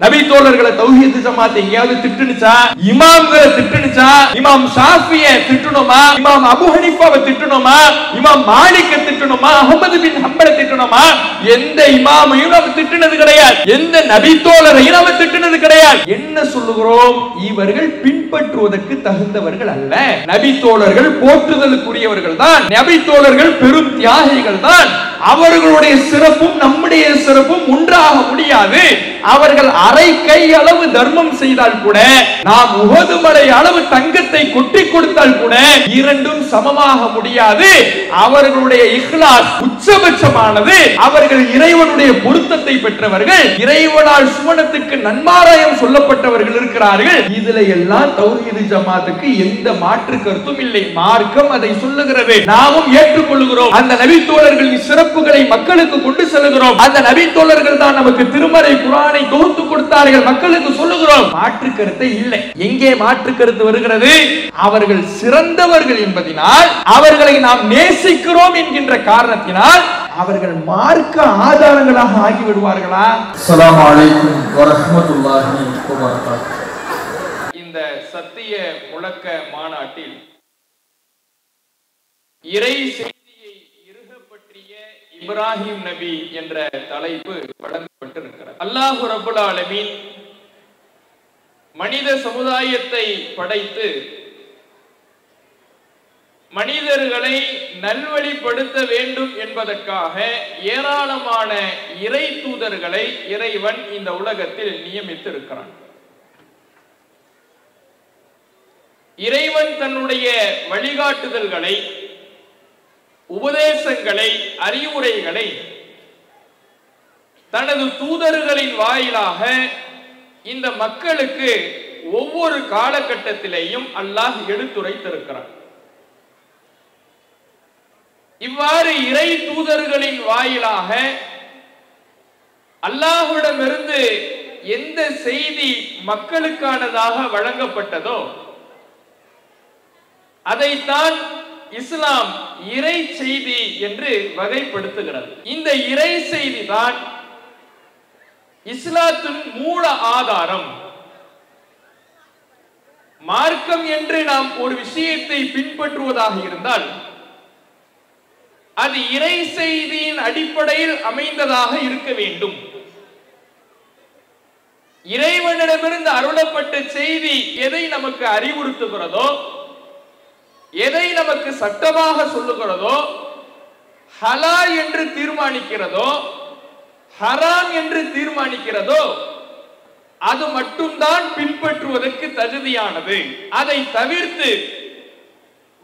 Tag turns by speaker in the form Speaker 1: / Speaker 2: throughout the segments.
Speaker 1: நபி தோழர்களை தௌஹீத் ஜமாத் எங்கயாவது திட்டுனுச்சா? இமாம்களை திட்டுனுச்சா? இமாம் ஷாஃபியை திட்டணுமா? இமாம் அபு ஹனீஃபாவை திட்டணுமா? இமாம் மாலிக்கை திட்டணுமா? அஹ்மது பின் ஹம்பலை திட்டணுமா? எந்த இமாமையும் நாம திட்டுனது கிடையாது. எந்த நபி தோழரையும் நாம திட்டுனது கிடையாது. என்ன சொல்லுகிறோம்? இவர்கள் பின்பற்றுவதற்கு தகுந்தவர்கள் அல்ல. நபி தோழர்கள் போற்றுதலுக்குரியவர்கள் தான். நபி தோழர்கள் பெரும் தியாகிகள் தான். அவர்களுடைய சிறப்பும் நம்முடைய சிறப்பும் ஒன்றாக முடியாது. அவர்கள் அரை கை அளவு தர்மம் செய்தால் கூட, நாம் உஹது மலை அளவு தங்கத்தை கொட்டி கொடுத்தால் கூட இரண்டும் சமமாக முடியாது. அவர்களுடைய இஹ்லாஸ் உச்சபட்சமானது. அவர்கள் இறைவனுடைய பொருத்தத்தை பெற்றவர்கள், இறைவனால் சுவனத்துக்கு நன்மாராயம் சொல்லப்பட்டவர்கள் இருக்கிறார்கள். இதுல எல்லாம் தௌஹீத் ஜமாத்துக்கு எந்த மாற்று கருத்தும் இல்லை. மார்க்கம் அதை சொல்லுகிறது, நாமும் ஏற்றுக்கொள்கிறோம். அந்த நபி தோழர்களின் சிறப்புகளை மக்களுக்கு கொண்டு செல்கிறோம். அந்த நபி தோழர்கள் தான் நமக்கு திருமறை குர்ஆனை தொகுத்து கொடுத்தார்கள், மக்களுக்கு சொல்லுகிறோம். மாற்று கருத்தை இல்லை. எங்கே மாற்று கருத்து வருகிறது? அவர்கள் சிறந்தவர்கள் என்பதனால், அவர்களை நாம் நேசிக்கிறோம் என்கின்ற காரணத்தினால் அவர்கள் மார்க்க ஆதாரங்களாக ஆகிவிடுவார்களா? அஸ்ஸலாமு அலைக்கும் வரஹ்மத்துல்லாஹி வபரகாத்துஹு. இந்த சத்திய முழக்க மாநாட்டில் இறை செய்தியை இறுக பற்றிய இப்ராஹிம் நபி என்ற தலைப்பு வழங்கப்பட்டிருக்கிறது. அல்லாஹ் ரப்பல் ஆலமீன் மனித சமுதாயத்தை படைத்து மனிதர்களை நல்வழிப்படுத்த வேண்டும் என்பதற்காக ஏராளமான இறை தூதர்களை இறைவன் இந்த உலகத்தில் நியமித்திருக்கிறான். இறைவன் தன்னுடைய வழிகாட்டுதல்களை, உபதேசங்களை, அறிவுரைகளை தனது தூதர்களின் வாயிலாக இந்த மக்களுக்கு ஒவ்வொரு காலகட்டத்திலேயும் அல்லாஹ் எடுத்துரைத்திருக்கிறார். இவ்வாறு இறை தூதர்களின் வாயிலாக அல்லாஹ்விடமிருந்து எந்த செய்தி மக்களுக்கானதாக வழங்கப்பட்டதோ அதைத்தான் இஸ்லாம் இறை செய்தி என்று வகைப்படுத்துகிறது. இந்த இறை செய்தி தான் இஸ்லாத்தின் மூல ஆதாரம். மார்க்கம் என்று நாம் ஒரு விஷயத்தை பின்பற்றுவதாக இருந்தால் அது இறை செய்தியின் அடிப்படையில் அமைந்ததாக இருக்க வேண்டும். இறைவனிடமிருந்து அருளப்பட்ட செய்தி எதை நமக்கு அறிவுறுத்துகிறதோ, எதை நமக்கு சட்டமாக சொல்லுகிறதோ, ஹலால் என்று தீர்மானிக்கிறதோ, ஹராம் என்று தீர்மானிக்கிறதோ, அது மட்டும்தான் பின்பற்றுவதற்கு தகுதியானது. அதை தவிர்த்து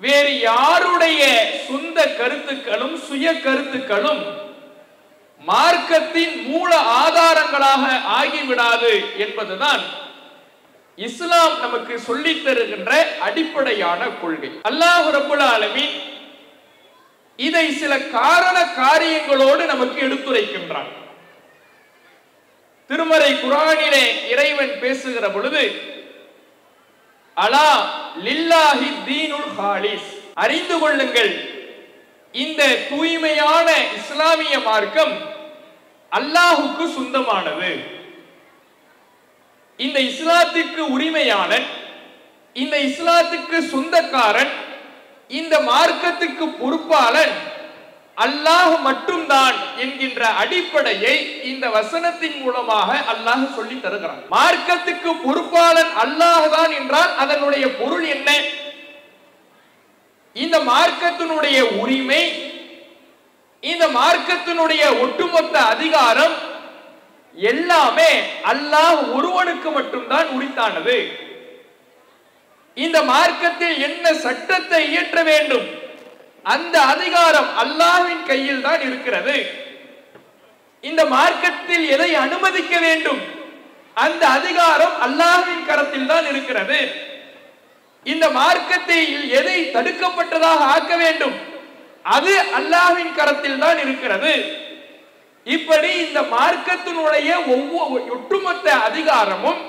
Speaker 1: வேறு யாருடைய சொந்த கருத்துக்களும் சுய கருத்துக்களும் மார்க்கத்தின் மூல ஆதாரங்களாக ஆகிவிடாது என்பதுதான் இஸ்லாம் நமக்கு சொல்லித் தருகின்ற அடிப்படையான கொள்கை. அல்லாஹ் ரப்பல் ஆலமீன் இதை சில காரண காரியங்களோடு நமக்கு எடுத்துரைக்கின்றான். திருமறை குர்ஆனிலே இறைவன் பேசுகிற பொழுது, அலா லில்லாஹி தீனுல் ஹாலிஸ், அறிந்து கொள்ளுங்கள், இந்த தூய்மையான இஸ்லாமிய மார்க்கம் அல்லாஹுக்கு சொந்தமானது. இந்த இஸ்லாத்திற்கு உரிமையாளன், இந்த இஸ்லாத்துக்கு சொந்தக்காரன், இந்த மார்க்கத்துக்கு பொறுப்பாளன் அல்லாஹ் மட்டும்தான் என்கின்ற அடிப்படையை இந்த வசனத்தின் மூலமாக அல்லாஹ் சொல்லி தருகிறான். மார்க்கத்துக்கு பொறுப்பாளன் அல்லாஹ் தான் என்றால் அதனுடைய பொருள் என்ன? இந்த மார்க்கத்தினுடைய உரிமை, இந்த மார்க்கத்தினுடைய ஒட்டுமொத்த அதிகாரம் எல்லாமே அல்லாஹ் ஒருவனுக்கு மட்டும்தான் உரித்தானது. இந்த மார்க்கத்தில் என்ன சட்டத்தை இயற்ற வேண்டும், அந்த அதிகாரம் அல்லாஹ்வின் கையில் தான் இருக்கிறது. இந்த மார்க்கத்தில் எதை அனுமதிக்க வேண்டும், அந்த அதிகாரம் அல்லாஹ்வின் கரத்தில் தான் இருக்கிறது. இந்த மார்க்கத்தில் எதை தடுக்கப்பட்டதாக ஆக்க வேண்டும், அது அல்லாஹ்வின் கரத்தில் தான் இருக்கிறது. இப்படி இந்த மார்க்கத்தினுடைய ஒட்டுமொத்த அதிகாரமும்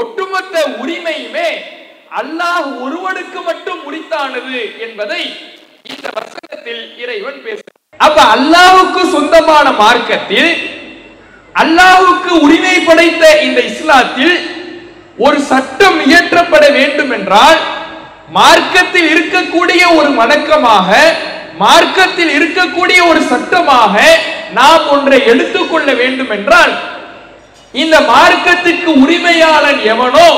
Speaker 1: ஒட்டுமொத்த உரிமையுமே அல்லாஹ் ஒருவனுக்கு மட்டும் உரித்தானது என்பதை இந்த வசனத்தில் இறைவன் பேசுகிறார். அப்ப அல்லாஹ்வுக்கு சொந்தமான மார்க்கத்தில் அல்லாஹ்வுக்கு உரிமை படைத்த இந்த இஸ்லாத்தில் ஒரு சட்டம் இயற்றப்பட வேண்டும் என்றால் மார்க்கத்தில் இருக்கக்கூடிய ஒரு வணக்கமாக, மார்க்கத்தில் இருக்கக்கூடிய ஒரு சட்டமாக நாம் ஒன்றை எடுத்துக்கொள்ள வேண்டும் என்றால் இந்த மார்க்கத்திற்கு உரிமையாளன் எவனோ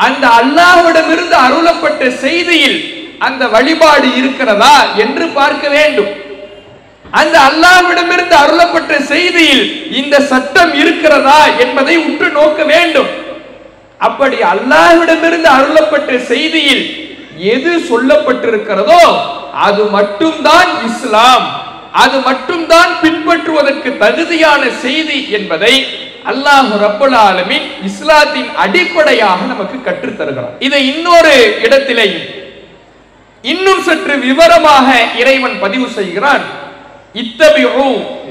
Speaker 1: அந்த அல்லாஹ்விடமிருந்து அருளப்பட்ட செய்தியில் அந்த வழிபாடு இருக்கிறதா என்று பார்க்க வேண்டும். அந்த அல்லாஹ்விடமிருந்து அருளப்பட்ட செய்தியில் இந்த சட்டம் இருக்கிறதா என்பதை உற்று நோக்க வேண்டும். அப்படி அல்லாஹ்விடமிருந்து அருளப்பட்ட செய்தியில் எது சொல்லப்பட்டிருக்கிறதோ அது மட்டும்தான் இஸ்லாம், அது மட்டும்தான் பின்பற்றுவதற்கு தகுதியான செய்தி என்பதை அல்லாஹ் ரப்பல் ஆலமீன் இஸ்லாத்தின் அடிப்படையாக நமக்கு கற்றுத் தருகிறார். இதை இன்னொரு இடத்திலேயும் இன்னும் சற்று விவரமாக இறைவன் பதிவு செய்கிறான். இத்தபிஉ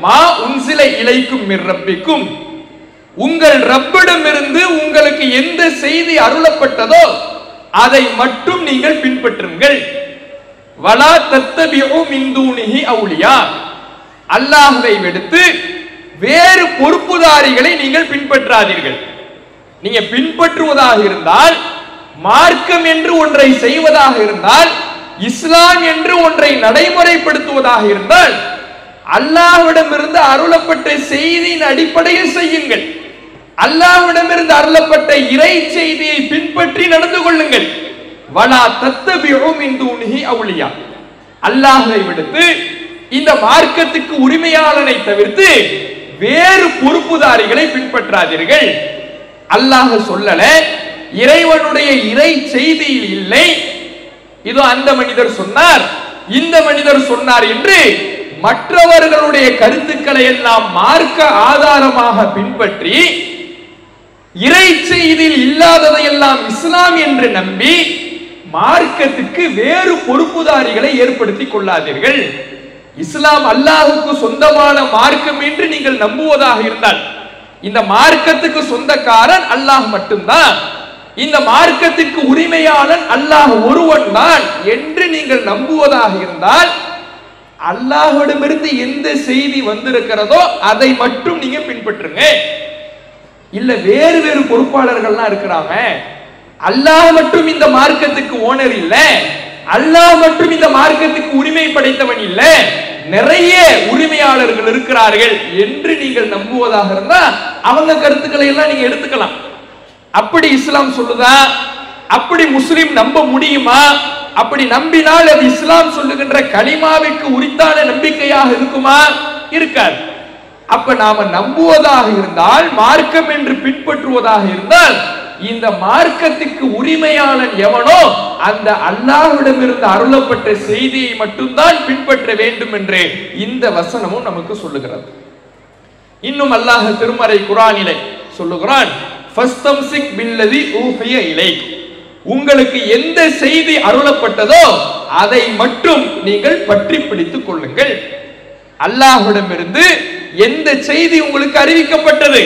Speaker 1: மா உன்சில இலைக்கும் மிர் ரப்பிக்கும், உங்கள் ரப்பிடமிருந்து உங்களுக்கு எந்த செய்தி அருளப்பட்டதோ அதை மட்டும் நீங்கள் பின்பற்றுங்கள். வலா தத்தபிஉ மின் தூனிஹி அவுலியா, அல்லாஹ்வை விடுத்து வேறு பொறுப்புதாரிகளை நீங்கள் பின்பற்றாதீர்கள். நீங்க பின்பற்றுவதாக இருந்தால், மார்க்கம் என்று ஒன்றை செய்வதாக இருந்தால், இஸ்லாம் என்று ஒன்றை நடைமுறைப்படுத்துவதாக இருந்தால் அல்லாஹ்விடமிருந்து அருளப்பட்ட செய்தியின் அடிப்படையில் செய்யுங்கள். அல்லாஹ்விடமிருந்து அருளப்பட்ட இறை செய்தியை பின்பற்றி நடந்து கொள்ளுங்கள். வலா தத்தபிஉ மின் தூனிஹி அவுலியா, அல்லாஹ்வை விடுத்து இந்த மார்க்கத்துக்கு உரிமையாளனை தவிர்த்து வேறு பொறுப்புதாரிகளை பின்பற்றாதீர்கள். அல்லாஹ் சொல்லல, இறைவனுடைய இறை செய்தியில் இல்லை, இதோ அந்த மனிதர் சொன்னார், இந்த மனிதர் சொன்னார் என்று மற்றவர்களுடைய கருத்துக்களை எல்லாம் மார்க்க ஆதாரமாக பின்பற்றி இறை செய்தியில் இல்லாததையெல்லாம் இஸ்லாம் என்று நம்பி மார்க்கத்துக்கு வேறு பொறுப்புதாரிகளை ஏற்படுத்திக் கொள்ளாதீர்கள். இஸ்லாம் அல்லாஹுக்கு சொந்தமான மார்க்கம் என்று நீங்கள் நம்புவதாக இருந்தால், இந்த மார்க்கத்துக்கு சொந்தக்காரன் அல்லாஹ் மட்டும்தான், இந்த மார்க்கத்திற்கு உரிமையாளன் அல்லாஹ் ஒருவன் தான் என்று நீங்கள் நம்புவதாக இருந்தால் அல்லாஹ்விடமிருந்து எந்த செய்தி வந்திருக்கிறதோ அதை மட்டும் நீங்க பின்பற்றுங்க. இல்ல வேறு வேறு பொறுப்பாளர்கள்லாம் இருக்கிறாங்க, அல்லாஹ் மட்டும் இந்த மார்க்கத்துக்கு ஓனர் இல்ல, அல்லாஹ் மட்டும் இந்த மார்க்கத்துக்கு உரிமை படைத்தவன் இல்ல, நிறைய உரிமையாளர்கள் இருக்கிறார்கள் என்று நீங்கள் நம்புவதாக இருந்தா அவங்க கருத்துக்களை எல்லாம் நீங்க எடுத்துக்கலாம். அப்படி இஸ்லாம் சொல்லுதா? அப்படி முஸ்லிம் நம்ப முடியுமா? அப்படி நம்பினால் அது இஸ்லாம் சொல்லுகின்ற கலிமாவிற்கு உரித்தான நம்பிக்கையாக இருக்குமா? இருக்காது. அப்ப நாம நம்புவதாக இருந்தால், மார்க்கம் என்று பின்பற்றுவதாக இருந்தால், இந்த மார்க்கத்துக்கு உரிமையாளன் எவனோ அந்த அல்லாஹ்விடமிருந்து அருளப்பட்ட செய்தியை மட்டும்தான் பின்பற்ற வேண்டும் என்று இந்த வசனமும் நமக்கு சொல்லுகிறது. இன்னும் அல்லாஹ் திருமறை குர்ஆனிலே சொல்லுகிறான், ஃபஸ்தம்சிக் பில்லதி ஊஹிய இலைக், உங்களுக்கு எந்த செய்தி அருளப்பட்டதோ அதை மட்டும் நீங்கள் பற்றி பிடித்துக் கொள்ளுங்கள். அல்லாஹ்விடமிருந்து எந்த செய்தி உங்களுக்கு அறிவிக்கப்பட்டது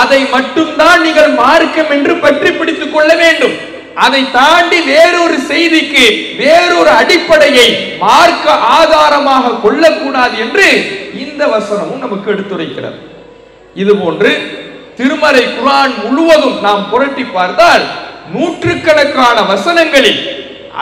Speaker 1: அதை மட்டும்தான் நீங்கள் மார்க்கம் என்று பற்றி பிடித்துக் கொள்ள வேண்டும். அதை தாண்டி வேறொரு செய்திக்கு வேறொரு அடிப்படையை மார்க்க ஆதாரமாக கொள்ளக்கூடாது என்று இந்த வசனமும் நமக்கு எடுத்துரைக்கிறது. இது போன்று திருமறை குர்ஆன் முழுவதும் நாம் புரட்டி பார்த்தால் நூற்றுக்கணக்கான வசனங்களில்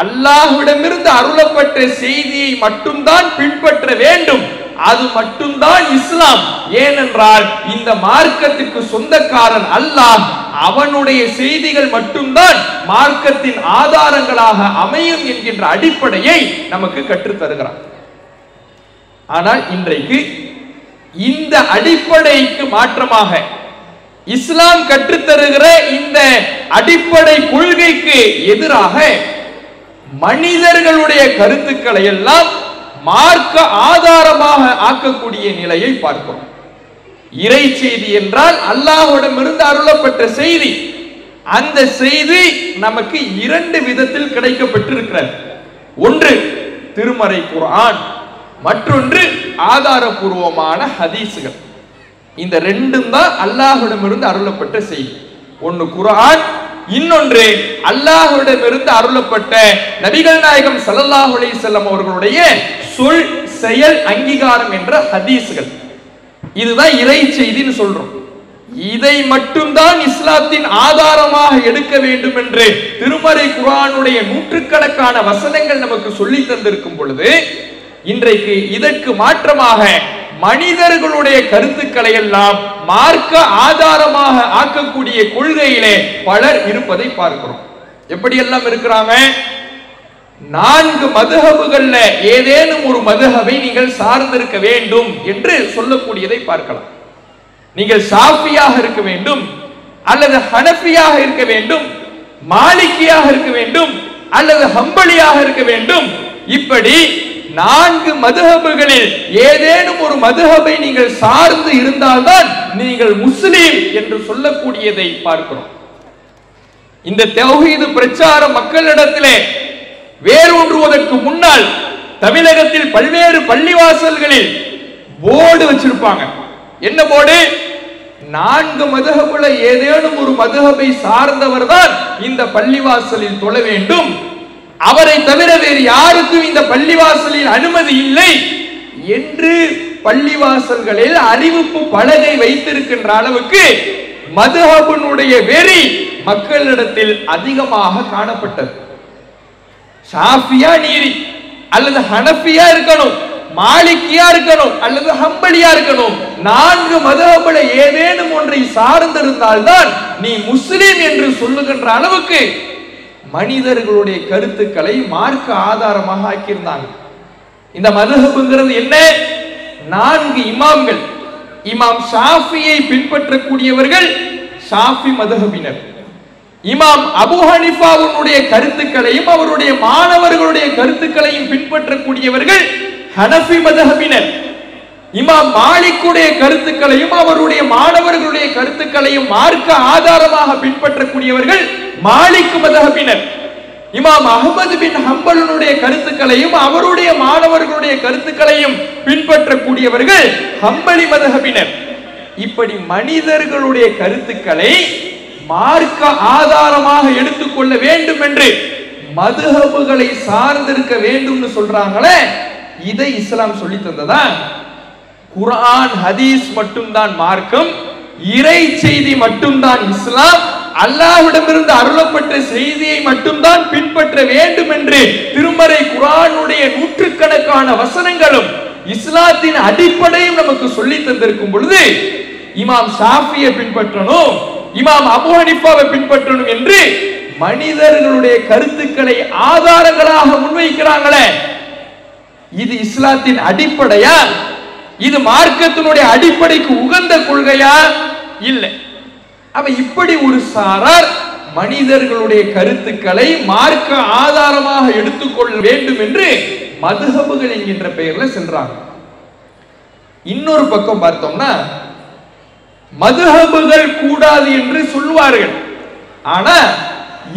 Speaker 1: அல்லாஹ்விடமிருந்து அருளப்பட்ட செய்தியை மட்டும்தான் பின்பற்ற வேண்டும், அது மட்டும்தான் இஸ்லாம். ஏனென்றால் இந்த மார்க்கத்துக்கு சொந்தக்காரன் அல்லாஹ், அவனுடைய செய்திகள் மட்டும்தான் மார்க்கத்தின் ஆதாரங்களாக அமையும் என்கின்ற அடிப்படையை நமக்கு கற்றுத் தருகிறான். ஆனால் இன்றைக்கு இந்த அடிப்படைக்கு மாற்றமாக இஸ்லாம் கற்றுத்தருகிற இந்த அடிப்படை கொள்கைக்கு எதிராக மனிதர்களுடைய கருத்துக்களை எல்லாம் மார்க்க ஆதாரமாக ஆக்கக்கூடிய நிலையை பார்க்கிறோம். இறை செய்தி என்றால் அல்லாஹ்விடமிருந்து அருளப்பட்ட செய்தி. அந்த செய்தி நமக்கு இரண்டு விதத்தில் கிடைக்கப்பட்டிருக்கிறது. ஒன்று திருமறை குர்ஆன், மற்றொன்று ஆதாரபூர்வமான ஹதீஸ்கள். இந்த ரெண்டும் தான் அல்லாஹ்விடமிருந்து அருளப்பட்ட செய்தி. ஒன்று குர்ஆன், இன்னொன்று அல்லாஹ்விடமிருந்து அருளப்பட்ட நபிகள் நாயகம் ஸல்லல்லாஹு அலைஹி வஸல்லம் அவர்களுடைய சொல் செயல் அங்கீகாரம் என்ற ஹதீஸ்கள். இதுதான் இறை செய்தின்னு சொல்றோம். இதை மட்டும்தான் இஸ்லாத்தின் ஆதாரமாக எடுக்க வேண்டும் என்று திருமறை குர்ஆனுடைய நூற்றுக்கணக்கான வசனங்கள் நமக்கு சொல்லி தந்திருக்கும் பொழுது, இன்றைக்கு இதற்கு மாற்றமாக மனிதர்களுடைய கருத்துக்களை எல்லாம் மார்க்க ஆதாரமாக ஆக்கக்கூடிய கொள்கையிலே பலர் இருப்பதை பார்க்கிறோம். எப்படியெல்லாம் இருக்கிறாங்க? 4 மதுஹபுகள்ல ஏதேனும் ஒரு மதுஹபை நீங்கள் சார்ந்திருக்க வேண்டும் என்று சொல்லக்கூடியதை பார்க்கலாம். நீங்கள் ஷாஃபியாக இருக்க வேண்டும், அல்லது ஹனஃபியாக இருக்க வேண்டும், மாலிகியாக இருக்க வேண்டும், அல்லது ஹம்பலியாக இருக்க வேண்டும். இப்படி 4 மதுஹபுகளில் ஏதேனும் ஒரு மதுஹபை நீங்கள் சார்ந்து இருந்தால்தான் நீங்கள் முஸ்லிம் என்று சொல்லக்கூடியதை பார்க்கிறோம். இந்த தௌஹீது பிரச்சார மக்களிடத்திலே வேரூன்றுவதற்கு முன்னால் தமிழகத்தில் பல்வேறு பள்ளிவாசல்களில் போர்டு வச்சிருப்பாங்க. என்ன போர்டு? 4 மதுஹபுல ஏதேனும் ஒரு மதுஹபை சார்ந்தவர் தான் இந்த பள்ளிவாசலில் தொழ வேண்டும், அவரை தவிர வேறு யாருக்கும் இந்த பள்ளிவாசலில் அனுமதி இல்லை என்று பள்ளிவாசல்களில் அறிவிப்பு பலகை வைத்திருக்கின்ற அளவுக்கு மதுஹபினுடைய வெறி மக்களிடத்தில் அதிகமாக காணப்பட்டது. ஷாஃபியா நீரி அல்லது ஹனஃபியா இருக்கணும், மாலிகியா இருக்கணும், அல்லது ஹம்பலியா இருக்கணும். 4 மதுஹபுல ஏதேனும் ஒன்றை சார்ந்திருந்தால்தான் நீ முஸ்லிம் என்று சொல்லுகின்ற அளவுக்கு மனிதர்களுடைய கருத்துக்களை மார்க்க ஆதாரமாக ஆக்கியிருந்தாங்க. இந்த மதுஹபுங்கிறது என்ன? 4 இமாம்கள். இமாம் ஷாஃபியை பின்பற்றக்கூடியவர்கள் ஷாஃபி மதுஹபினர். இமாம் அபூ ஹனீஃபாவுடைய கருத்துக்களையும் அவருடைய மாணவர்களுடைய கருத்துக்களையும் பின்பற்றக்கூடியவர்கள் ஹனஃபி மதுஹபினர். இமாம் மாலிக்குடைய கருத்துக்களையும் அவருடைய மாணவர்களுடைய கருத்துக்களையும் மார்க்க ஆதாரமாக பின்பற்றக்கூடியவர்கள் மாலிக் மதுஹபினர். இமாம் அஹ்மது பின் ஹம்பலுடைய கருத்துக்களையும் அவருடைய மாணவர்களுடைய கருத்துக்களையும் பின்பற்றக்கூடியவர்கள் ஹம்பலி மதுஹபினர். இப்படி மனிதர்களுடைய கருத்துக்களை மார்க்க ஆதாரமாக எடுத்துக்கொள்ள வேண்டும் என்று மதுஹபுகளை சார்ந்திருக்க வேண்டும் சொல்றாங்களே, இதை இஸ்லாம் சொல்லி தந்ததா? குர்ஆன் ஹதீஸ் மட்டும்தான் மார்க்கம், இறை செய்தி மட்டும்தான் இஸ்லாம், அல்லாஹ்விடமிருந்து அருளப்பட்ட செய்தியை மட்டும்தான் பின்பற்ற வேண்டும் என்று திருமறை குர்ஆனுடைய நூற்றுக்கணக்கான வசனங்களும் இஸ்லாத்தின் அடிப்படையும் நமக்கு சொல்லி தந்திருக்கும் பொழுது, இமாம் ஷாஃபியை பின்பற்றணும், இமாம் அபூ ஹனீஃபாவை பின்பற்றணும் என்று மனிதர்களுடைய கருத்துக்களை ஆதாரங்களாக முன்வைக்கிறாங்களே, இது இஸ்லாத்தின் அடிப்படையா? இது மார்க்கத்தினுடைய அடிப்படைக்கு உகந்த கொள்கையா? இல்லை. அப்ப இப்படி ஒரு சாரார் மனிதர்களுடைய கருத்துக்களை மார்க்க ஆதாரமாக எடுத்துக்கொள்ள வேண்டும் என்று மதுஹபுகள் என்கின்ற பெயர்ல சென்றாங்க. இன்னொரு பக்கம் பார்த்தோம்னா மதுஹபுகள் கூடாது என்று சொல்வார்கள். ஆனா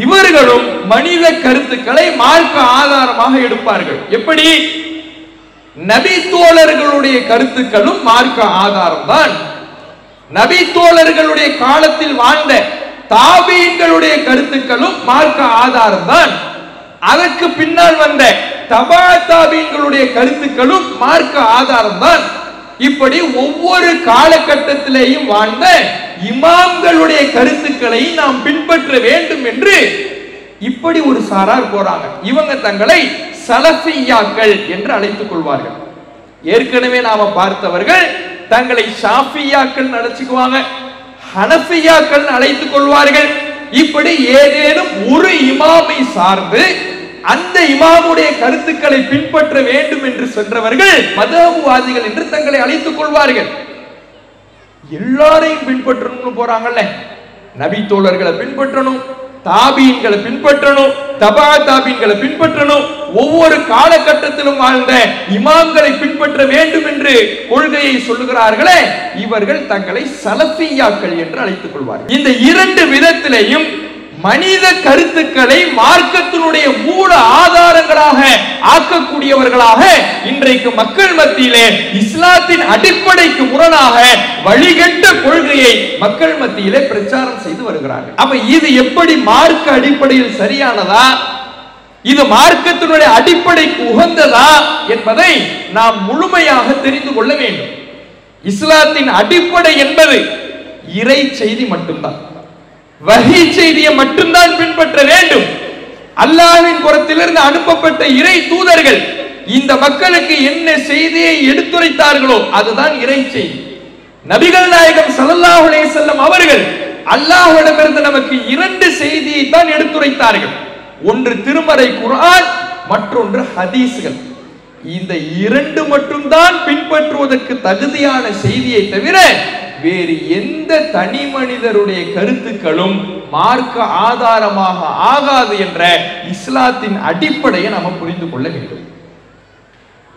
Speaker 1: இவர்களும் மனித கருத்துக்களை மார்க்க ஆதாரமாக எடுப்பார்கள். எப்படி? நபி தோழர்களுடைய கருத்துக்களும் மார்க்க ஆதாரம் தான். நபி தோழர்களுடைய காலத்தில் வாழ்ந்த தாபீன்களுடைய கருத்துக்களும் மார்க்க ஆதாரம் தான். அதற்கு பின்னால் வந்த தபா தாபீன்களுடைய கருத்துக்களும் மார்க்க ஆதாரம் தான். இப்படி ஒவ்வொரு காலகட்டத்திலேயும் வாழ்ந்த இமாம்களுடைய கருத்துக்களை நாம் பின்பற்ற வேண்டும் என்று இப்படி ஒரு சாரார் போறாங்க. இவங்க தங்களை சலஃபியாக்கள் என்று அழைத்துக் கொள்வார்கள். ஏற்கனவே நாம பார்த்தவர்கள் தங்களை ஷாஃபியாக்கள் அழைச்சுக்குவாங்க, ஹனஃபியாக்கள் அழைத்துக் கொள்வார்கள். இப்படி ஏதேனும் ஒரு இமாமை சார்ந்து அந்த இமாமுடைய கருத்துக்களை பின்பற்ற வேண்டும் என்று சென்றவர்கள் மதுஹபுவாதிகள் என்று தங்களை அழைத்துக் கொள்வார்கள். எல்லாரையும் பின்பற்றணும்னு போறாங்கல்ல, நபி தோழர்களை பின்பற்றணும், தாபீன்களை பின்பற்றணும், தபா தாபீன்களை பின்பற்றணும், ஒவ்வொரு காலகட்டத்திலும் வாழ்ந்த இமாம்களை பின்பற்ற வேண்டும் என்று கொள்கையை சொல்லுகிறார்களே, இவர்கள் தங்களை சலஃபியாக்கள் என்று அழைத்துக் கொள்வார்கள். இந்த 2 விதத்திலேயும் மனித கருத்துக்களை மார்க்கத்தினுடைய மூல ஆதாரங்களாக ஆக்கக்கூடியவர்களாக இன்றைக்கு மக்கள் மத்தியிலே இஸ்லாத்தின் அடிப்படைக்கு முரணாக வழிகட்ட கொள்கையை மக்கள் மத்தியிலே பிரச்சாரம் செய்து வருகிறார்கள். அப்ப இது எப்படி மார்க்க அடிப்படையில் சரியானதா, இது மார்க்கத்தினுடைய அடிப்படைக்கு உகந்ததா என்பதை நாம் முழுமையாக தெரிந்து கொள்ள வேண்டும். இஸ்லாத்தின் அடிப்படை என்பது இறை செய்தி மட்டும்தான், வஹி செய்தியை மட்டும்தான் பின்பற்ற வேண்டும். அல்லாஹ்வின் புறத்திலிருந்து அனுப்பப்பட்ட இறை தூதர்கள் இந்த மக்களுக்கு என்ன செய்தியை எடுத்துரைத்தார்களோ அதுதான் இறை செய்தி. நபிகள் நாயகம் ஸல்லல்லாஹு அலைஹி வஸல்லம் அவர்கள் அல்லாஹ்விடமிருந்து நமக்கு 2 செய்தியை தான் எடுத்துரைத்தார்கள். ஒன்று திருமறை குர்ஆன், மற்றொன்று ஹதீஸ்கள். இந்த 2 மட்டும்தான் பின்பற்றுவதற்கு தகுதியான செய்தியை தவிர வேறு எந்த தனி மனிதருடைய கருத்துக்களும் மார்க்க ஆதாரமாக ஆகாது என்ற இஸ்லாத்தின் அடிப்படையை நாம் புரிந்து கொள்ள வேண்டும்.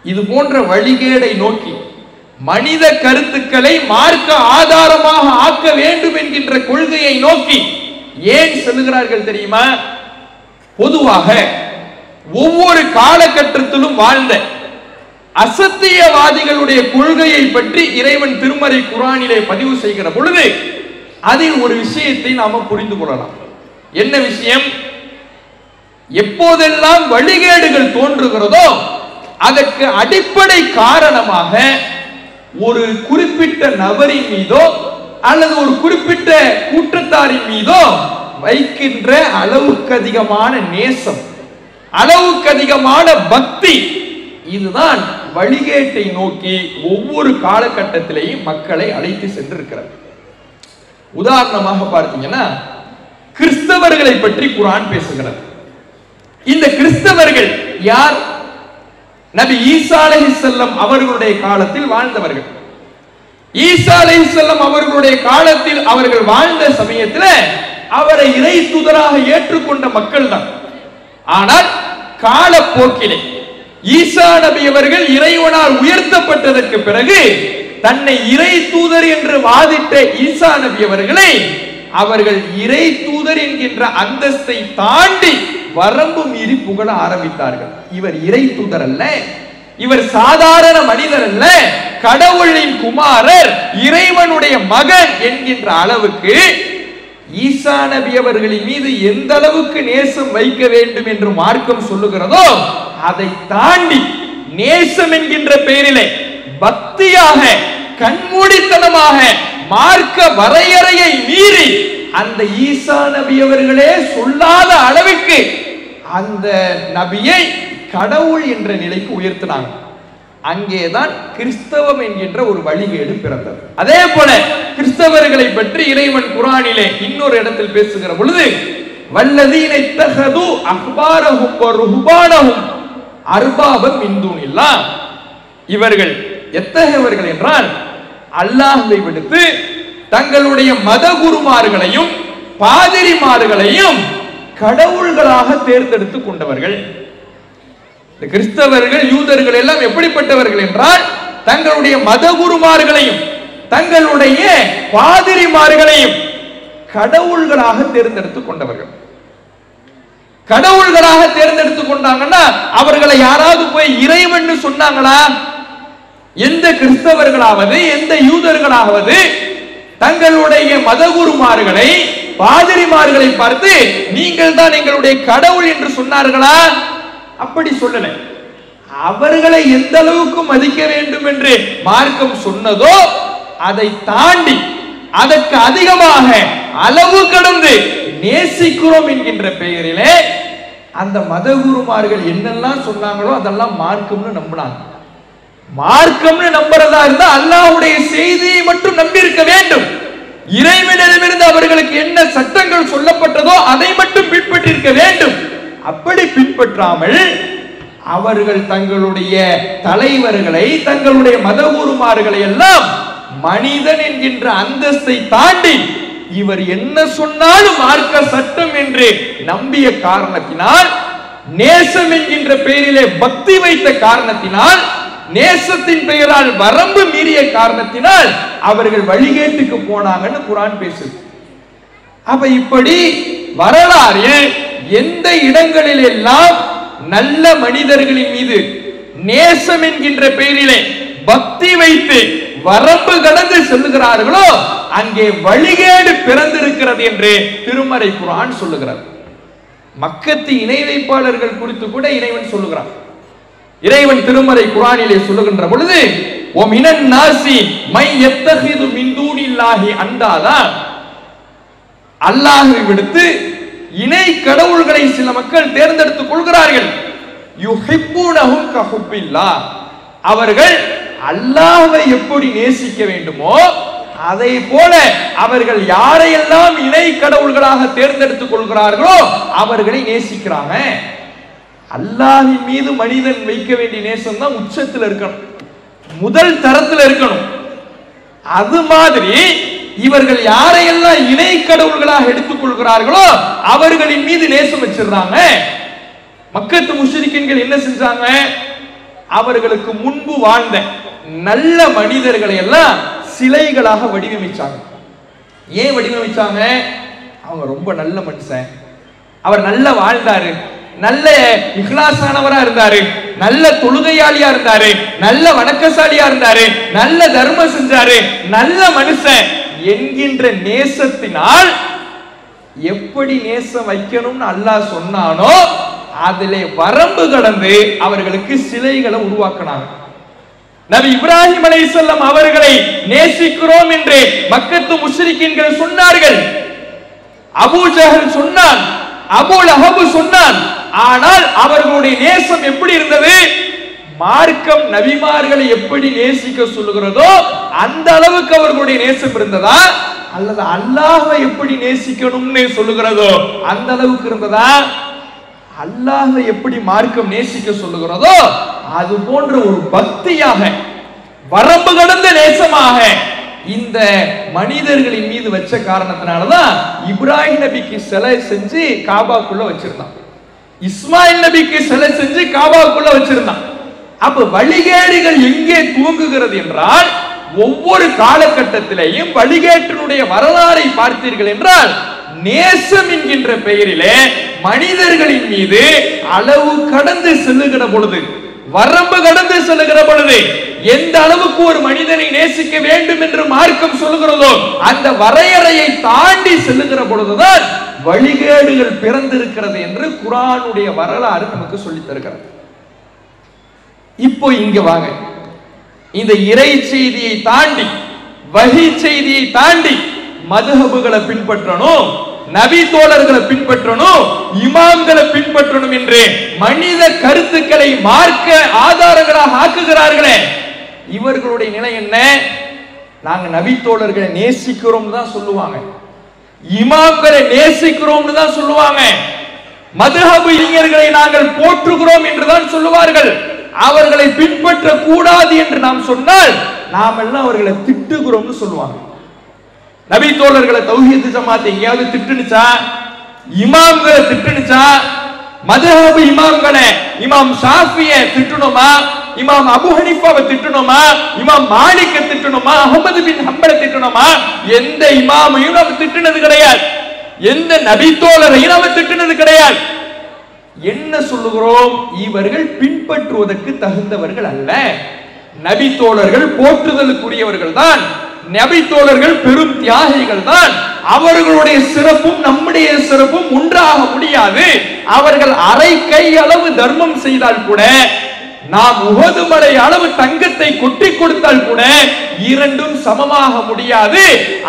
Speaker 1: இது போன்ற வழிகேடை நோக்கி மனித கருத்துக்களை மார்க்க ஆதாரமாக ஆக்க வேண்டும் என்கின்ற கொள்கையை நோக்கி ஏன் செல்கிறார்கள் தெரியுமா? பொதுவாக ஒவ்வொரு காலகட்டத்திலும் வாழ்ந்த அசத்தியவாதிகளுடைய கொள்கையை பற்றி இறைவன் திருமறை குர்ஆனிலே பதிவு செய்கிற பொழுது அதில் ஒரு விஷயத்தை நாம புரிந்து கொள்ளலாம். என்ன விஷயம்? எப்போதெல்லாம் வழிகேடுகள் தோன்றுகிறதோ அதற்கு அடிப்படை காரணமாக ஒரு குறிப்பிட்ட நபரின் மீதோ அல்லது ஒரு குறிப்பிட்ட கூட்டத்தாரின் மீதோ வைக்கின்ற அளவுக்கு அதிகமான நேசம், அளவுக்கு அதிகமான பக்தி, இதுதான் வழிகேட்டை நோக்கி ஒவ்வொரு காலகட்டத்திலேயும் மக்களை அழைத்து சென்றிருக்கிறது. உதாரணமாக பார்த்தீங்கன்னா கிறிஸ்தவர்களை பற்றி குர்ஆன் பேசுகிறது. இந்த கிறிஸ்தவர்கள் யார்? நபி ஈசா அலைஹிஸ்ஸலாம் அவர்களுடைய காலத்தில் வாழ்ந்தவர்கள். ஈசா அலைஹிஸ்ஸலாம் அவர்களுடைய காலத்தில் அவர்கள் வாழ்ந்த சமயத்தில் அவரை இறை தூதராக ஏற்றுக்கொண்ட மக்கள் தான். ஆனால் காலப்போக்கிலே ஈசா நபி அவர்கள் இறைவனால் உயர்த்தப்பட்டதற்கு பிறகு தன்னை இறை தூதர் என்று வாதிட்ட ஈசா நபி அவர்களை அவர்கள் இறை தூதர் என்கின்ற அந்தஸ்தை தாண்டி வரம்பு மீறி புகழ ஆரம்பித்தார்கள். இவர் இறை தூதர் அல்ல, இவர் சாதாரண மனிதர் அல்ல, கடவுளின் குமாரர், இறைவனுடைய மகன் என்கின்ற அளவுக்கு ஈசா நபி அவர்களின் மீது எந்த அளவுக்கு நேசம் வைக்க வேண்டும் என்று மார்க்கம் சொல்லுகிறதோ அதை தாண்டி நேசம் என்கின்ற பெயரிலே பக்தியாக கண்மூடித்தனமாக மார்க்க வரையறையை மீறி அந்த ஈசா நபி அவர்களே சொல்லாத அளவுக்கு அந்த நபியை கடவுள் என்ற நிலைக்கு உயர்த்தினாங்க. அங்கேதான் கிறிஸ்தவம் என்கின்ற ஒரு வழிகேடு பிறந்தது. அதே போல கிறிஸ்தவர்களை பற்றி இறைவன் குர்ஆனிலே இன்னொரு இடத்தில் பேசுகிற பொழுது வல்லதீன இத்தஹது அஹ்பாரஹும் வ ருஹ்பானஹும் அர்பாபம் மின் தூனில்லாஹ், இவர்கள் எத்தகையவர்கள் என்றால் அல்லாஹ்வை விடுத்து தங்களுடைய மத குருமார்களையும் பாதிரிமார்களையும் கடவுள்களாக தேர்ந்தெடுத்து கொண்டவர்கள். இந்த கிறிஸ்தவர்கள் யூதர்கள் எல்லாம் எப்படிப்பட்டவர்கள் என்றால் தங்களுடைய மத குருமார்களையும் தங்களுடைய பாதிரிமார்களையும் கடவுள்களாக தேர்ந்தெடுத்துக் கொண்டவர்கள். கடவுள்களாக தேர்ந்தெடுத்துக் கொண்டாங்கன்னா அவர்களை யாராவது போய் இறைவன் சொன்னாங்களா? எந்த கிறிஸ்தவர்களாவது எந்த யூதர்களாவது தங்களுடைய மதகுருமார்களை பாதிரிமார்களை பார்த்து நீங்கள் தான் எங்களுடைய கடவுள் என்று சொன்னார்களா? அப்படி சொல்லல. அவர்களை எந்த அளவுக்கு மதிக்க வேண்டும் என்று மார்க்கம் சொன்னதோ அதை தாண்டி அதற்கு அதிகமாக அளவு கடந்து நேசிக்கிறோம் என்கின்ற பெயரிலே அந்த மதகுருமார்கள் என்னெல்லாம் சொன்னாங்களோ அதெல்லாம் மார்க்கம்னு நம்பினாங்க. மார்க்கம்னு நம்புறதா இருந்தா அல்லாஹ்வுடைய செய்தியை மட்டும் நம்பி இருக்க வேண்டும். இறைவனிடமிருந்து அவர்களுக்கு என்ன சட்டங்கள் சொல்லப்பட்டதோ அதை மட்டும் பின்பற்றிருக்க வேண்டும். அப்படி பின்பற்றாமல் அவர்கள் தங்களுடைய தலைவர்களை தங்களுடைய மதகுருமார்களை எல்லாம் மனிதன் என்கின்ற அந்தஸ்தை தாண்டி இவர் என்ன சொன்னாலும் மார்க்க சட்டம் என்று நம்பிய காரணத்தினால், நேசம் என்கின்ற பெயரிலே பக்தி வைத்த காரணத்தினால், நேசத்தின் பெயரால் வரம்பு மீறிய காரணத்தினால் அவர்கள் வழிகேட்டுக்கு போனாங்கன்னு குர்ஆன் பேசுது. அப்ப இப்படி வரலாறு எந்த இடங்களில் எல்லாம் நல்ல மனிதர்களின் மீது நேசம் என்கின்ற பெயரிலே பக்தி வைத்து வரம்பு கடந்து செல்லுகிறார்களோ அங்கே வழிகேடு பிறந்திருக்கிறது என்று திருமறை குர்ஆன் சொல்லுகிறார். மக்கத்து இணை வைப்பாளர்கள் குறித்து கூட இறைவன் சொல்லுகிறார். இறைவன் திருமறை குர்ஆனிலே சொல்லுகின்ற பொழுது ஒமினன் நாசி மை யத்தகிது மின் தூனில்லாஹி அந்தாதா, அல்லாஹ்வை விடுத்து இணை கடவுள்களை சில மக்கள் தேர்ந்தெடுத்துக் கொள்கிறார்கள். யுஹிப்பூனஹும் கஹுப்பில்லாஹ், அவர்கள் அல்லாஹ்வை எப்படி நேசிக்க வேண்டுமோ அதை போல அவர்கள் யாரையெல்லாம் இணை கடவுள்களாக தேர்ந்தெடுத்துக் கொள்கிறார்களோ அவர்களை நேசிக்கிறாங்க. அல்லாஹ்வின் மீது மனிதன் வைக்க வேண்டிய நேசம் தான் உச்சத்தில் இருக்கணும், முதல் தரத்தில் இருக்கணும். அது மாதிரி இவர்கள் யாரையெல்லாம் இணை கடவுள்களாக எடுத்துக் கொள்கிறார்களோ அவர்களின் மீது நேசம் வச்சிருந்தாங்க. மக்கத்து முஷ்ரிக்கீன்கள் என்ன செஞ்சாங்க? அவர்களுக்கு முன்பு வாழ்ந்த நல்ல மனிதர்களை எல்லாம் சிலைகளாக வடிவமைச்சாங்க. ஏன் வடிவமைச்சாங்க? அவங்க ரொம்ப நல்ல மனுஷன், அவர் நல்லா வாழ்ந்தாரு, நல்ல இஹ்லாஸானவரா இருந்தாரு, நல்ல தொழுகையாளியா இருந்தாரு, நல்ல வணக்கசாலியா இருந்தாரு, நல்ல தர்மம் செஞ்சாரு, நல்ல மனுஷன் என்கின்ற நேசத்தினால் எப்படி நேசம் வைக்கணும்னு அல்லாஹ் சொன்னானோ அதிலே வரம்பு கடந்து அவர்களுக்கு சிலைகளை உருவாக்கினாங்க. நபி இப்ராஹிம் அலைஹிஸ்ஸலாம் அவர்களை நேசிக்கிறோம் என்று மக்கத்து முஷ்ரிக்கீன்கள் சொன்னார்கள். அபூ ஜஹல் சொன்னான், அபூ லஹப் சொன்னான். ஆனால் அவர்களுடைய நேசம் எப்படி இருந்தது? மார்க்கம் நபிமார்களை எப்படி நேசிக்க சொல்லுகிறதோ அந்த அளவுக்கு அவர்களுடைய நேசம் இருந்ததா, அல்லது அல்லாஹ்வை எப்படி நேசிக்கணும்னு சொல்லுகிறதோ அந்த அளவுக்கு இருந்ததா? அல்லாஹ்வை எப்படி மார்க்கம் நேசிக்க சொல்லுகிறதோ அது போன்ற ஒரு பக்தியாக, வரம்பு கடந்த நேசமாக இந்த மனிதர்களின் மீது வச்ச காரணத்தினாலதான் இப்ராஹிம் நபிக்கு சிலை செஞ்சு காபாக்குள்ள வச்சிருந்தான், இஸ்மாயில் நபிக்கு சிலை செஞ்சு காபாக்குள்ள வச்சிருந்தான். அப்ப வழிகேடுகள் எங்கே தூங்குகிறது என்றால், ஒவ்வொரு காலகட்டத்திலேயும் வழிகேட்டினுடைய வரலாறை பார்த்தீர்கள் என்றால் நேசம் என்கின்ற பெயரிலே மனிதர்களின் மீது அளவு கடந்து செல்லுகிற பொழுது, வரம்பு கடந்து செல்லுகிற பொழுது, எந்த அளவுக்கு ஒரு மனிதனை நேசிக்க வேண்டும் என்று மார்க்கம் சொல்லுகிறதோ அந்த வரையறையை தாண்டி செல்லுகிற பொழுதுதான் வழிகேடுகள் பிறந்திருக்கிறது என்று குர்ஆனுடைய வரலாறு நமக்கு சொல்லித் தருகிறது. இப்போ இங்க வாங்க, இந்த இறை செய்தியை தாண்டி, வஹி செய்தியை தாண்டி மதுஹபுகளை பின்பற்றணும், நபி தோழர்களை பின்பற்றணும், இமாம்களை பின்பற்றணும் என்று மனித கருத்துக்களை மார்க்க ஆதாரங்களாக ஆக்குகிறார்களே, இவர்களுடைய நிலை என்ன? நாங்க நபி தோழர்களை நேசிக்கிறோம் தான் சொல்லுவாங்க, இமாம்களை நேசிக்கிறோம் தான் சொல்லுவாங்க, மதுஹப் இளைஞர்களை நாங்கள் போற்றுகிறோம் என்றுதான் சொல்லுவார்கள். அவர்களை பின்பற்ற கூடாது என்று நாம் சொன்னால் நாம் எல்லாம் அவர்களை திட்டுகிறோம்னு சொல்லுவாங்க. நபி தோழர்களை தௌஹீத் ஜமாத் எங்கேயாவது திட்டுனுச்சா? இமாம்களை திட்டுனுச்சா? மதுஹப் இமாம்களை, இமாம் ஷாஃபியை திட்டணுமா, இமாம் அபூ ஹனீஃபாவை திட்டணுமா, இமாம் மாலிக்கை திட்டணுமா, அஹ்மது பின் ஹம்பலை திட்டணுமா? எந்த இமாமையும் நாம் திட்டினது கிடையாது, எந்த நபி தோழரையும் நாம் திட்டினது கிடையாது. என்ன சொல்லுகிறோம்? இவர்கள் பின்பற்றுவதற்கு தகுந்தவர்கள் அல்ல, நபி தோழர்கள் போற்றுதலுக்குரியவர்கள் தான், நபி தோழர்கள் பெரும் தியாகிகள் தான், அவர்களுடைய சிறப்பும் நம்முடைய சிறப்பும் ஒன்றாக முடியாது. அவர்கள் அரை கை அளவு தர்மம் செய்தால் கூட, நாம் உஹது மலை அளவு தங்கத்தை கொட்டி கொடுத்தால் கூட இரண்டும் சமமாக முடியாது.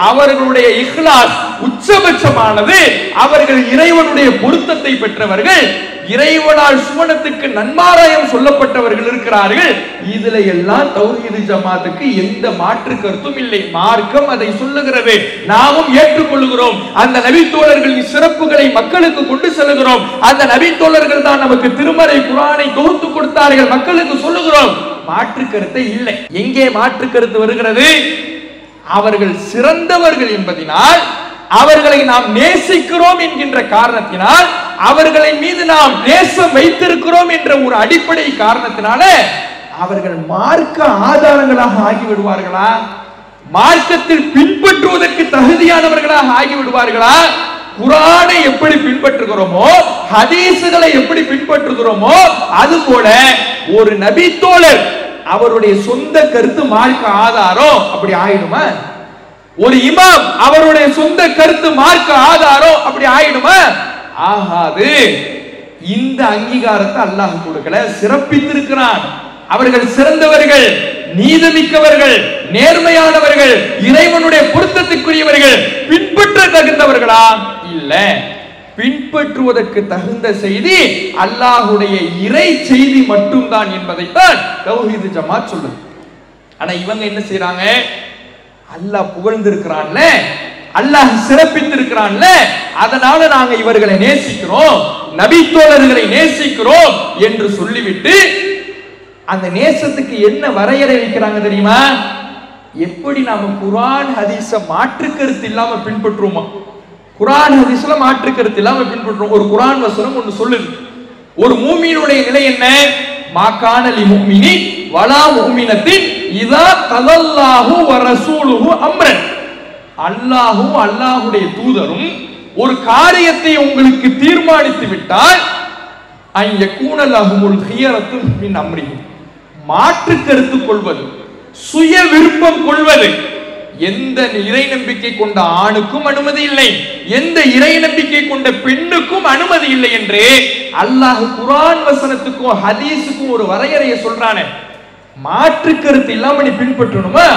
Speaker 1: அவர்களுடைய இஹ்லாஸ் உச்சபட்சமானது. அவர்கள் இறைவனுடைய பொருத்தத்தை பெற்றவர்கள், இறைவனால் சுவனத்துக்கு நன்மாராயம் சொல்லப்பட்டவர்கள் இருக்கிறார்கள். இதுல எல்லாம் தௌஹீத் ஜமாத்துக்கு எந்த மாற்று கருத்தும் இல்லை. மார்க்கம் அதை சொல்லுகிறது, நாமும் ஏற்றுக்கொள்கிறோம். அந்த நபி தோழர்களின் சிறப்புகளை மக்களுக்கு கொண்டு செல்கிறோம். அந்த நபி தோழர்கள் தான் நமக்கு திருமறை குர்ஆனை தொகுத்து கொடுத்தார்கள், மக்களுக்கு சொல்லுகிறோம். மாற்று கருத்தை இல்லை. எங்கே மாற்று கருத்து வருகிறது? அவர்கள் சிறந்தவர்கள் என்பதனால், அவர்களை நாம் நேசிக்கிறோம் என்கின்ற காரணத்தினால், அவர்களை மீது நாம் நேசம் வைத்திருக்கிறோம் என்ற ஒரு அடிப்படை காரணத்தினால அவர்கள் மார்க்க ஆதாரங்களாக ஆகிவிடுவார்களா? மார்க்கத்தில் பின்பற்றுவதற்கு தகுதியானவர்களாக ஆகிவிடுவார்களா? குர்ஆனை எப்படி பின்பற்றுகிறோமோ, ஹதீஸ்களை எப்படி பின்பற்றுகிறோமோ, அதுபோல ஒரு நபி தோழர் அவருடைய சொந்த கருத்து மார்க்க ஆதாரம் அப்படி ஆயிடுமா? ஒரு இமாம் அவருடைய சொந்த கருத்து மார்க்க ஆதாரம் அப்படி ஆயிடுமா? ஆகாது. இந்த அங்கீகாரத்தை அல்லாஹ் கொடுக்கல, சிறப்பித்திருக்கிறான். அவர்கள் சிறந்தவர்கள், நீதிமிக்கவர்கள், நேர்மையானவர்கள், இறைவனுடைய பொருத்தத்துக்குரியவர்கள், பின்பற்ற தகுந்தவர்களா? இல்ல. பின்பற்றுவதற்கு தகுந்த செய்தி அல்லாஹ்வுடைய இறை செய்தி மட்டும்தான் என்பதைத்தான் தௌஹீத் ஜமாத் சொல்லுது. ஆனா இவங்க என்ன செய்யறாங்க? அல்லாஹ் புகழ்ந்திருக்கிறான்ல, அல்லாஹ் சிறப்பித்திருக்கிறான்ல, அதனால நாங்க இவர்களை நேசிக்கிறோம், நபி தோழர்களை நேசிக்கிறோம் என்று சொல்லிவிட்டு அந்த நேசத்துக்கு என்ன வரையறை வைக்கிறாங்க தெரியுமா? எப்படி நாம குர்ஆன் ஹதீஸ மாற்று கருத்து இல்லாம பின்பற்றுவோமா? குர்ஆன் ஹதீஸ்ல மாற்று கருத்து இல்லாம பின்பற்றுவோம். ஒரு குர்ஆன் வசனம் ஒன்னு சொல்லுது, ஒரு மூமினுடைய நிலை என்ன? மாகான லி முஃமினி வலா முஃமினத்தின் இதா கலல்லாஹு வ ரசூலுஹு அம்ரன். அல்லாஹ்வும் அல்லாஹ்வுடைய தூதரும் ஒரு காரியத்தை உங்களுக்கு தீர்மானித்து விட்டால் அன் யகூன லஹுமுல் ஹியரத்து மின் அம்ரிஹி, மாற்று கருத்து கொள்வது, சுய விருப்பம் கொள்வது எந்த இறை நம்பிக்கை கொண்ட ஆணுக்கும் அனுமதி இல்லை, எந்த இறை நம்பிக்கை கொண்ட பெண்ணுக்கும் அனுமதி இல்லை என்று அல்லாஹ் குர்ஆன் வசனத்துக்கும் ஹதீஸுக்கும் ஒரு வரையறையை சொல்றானே. மாற்று கருத்து இல்லாம நீ பின்பற்றணுமா?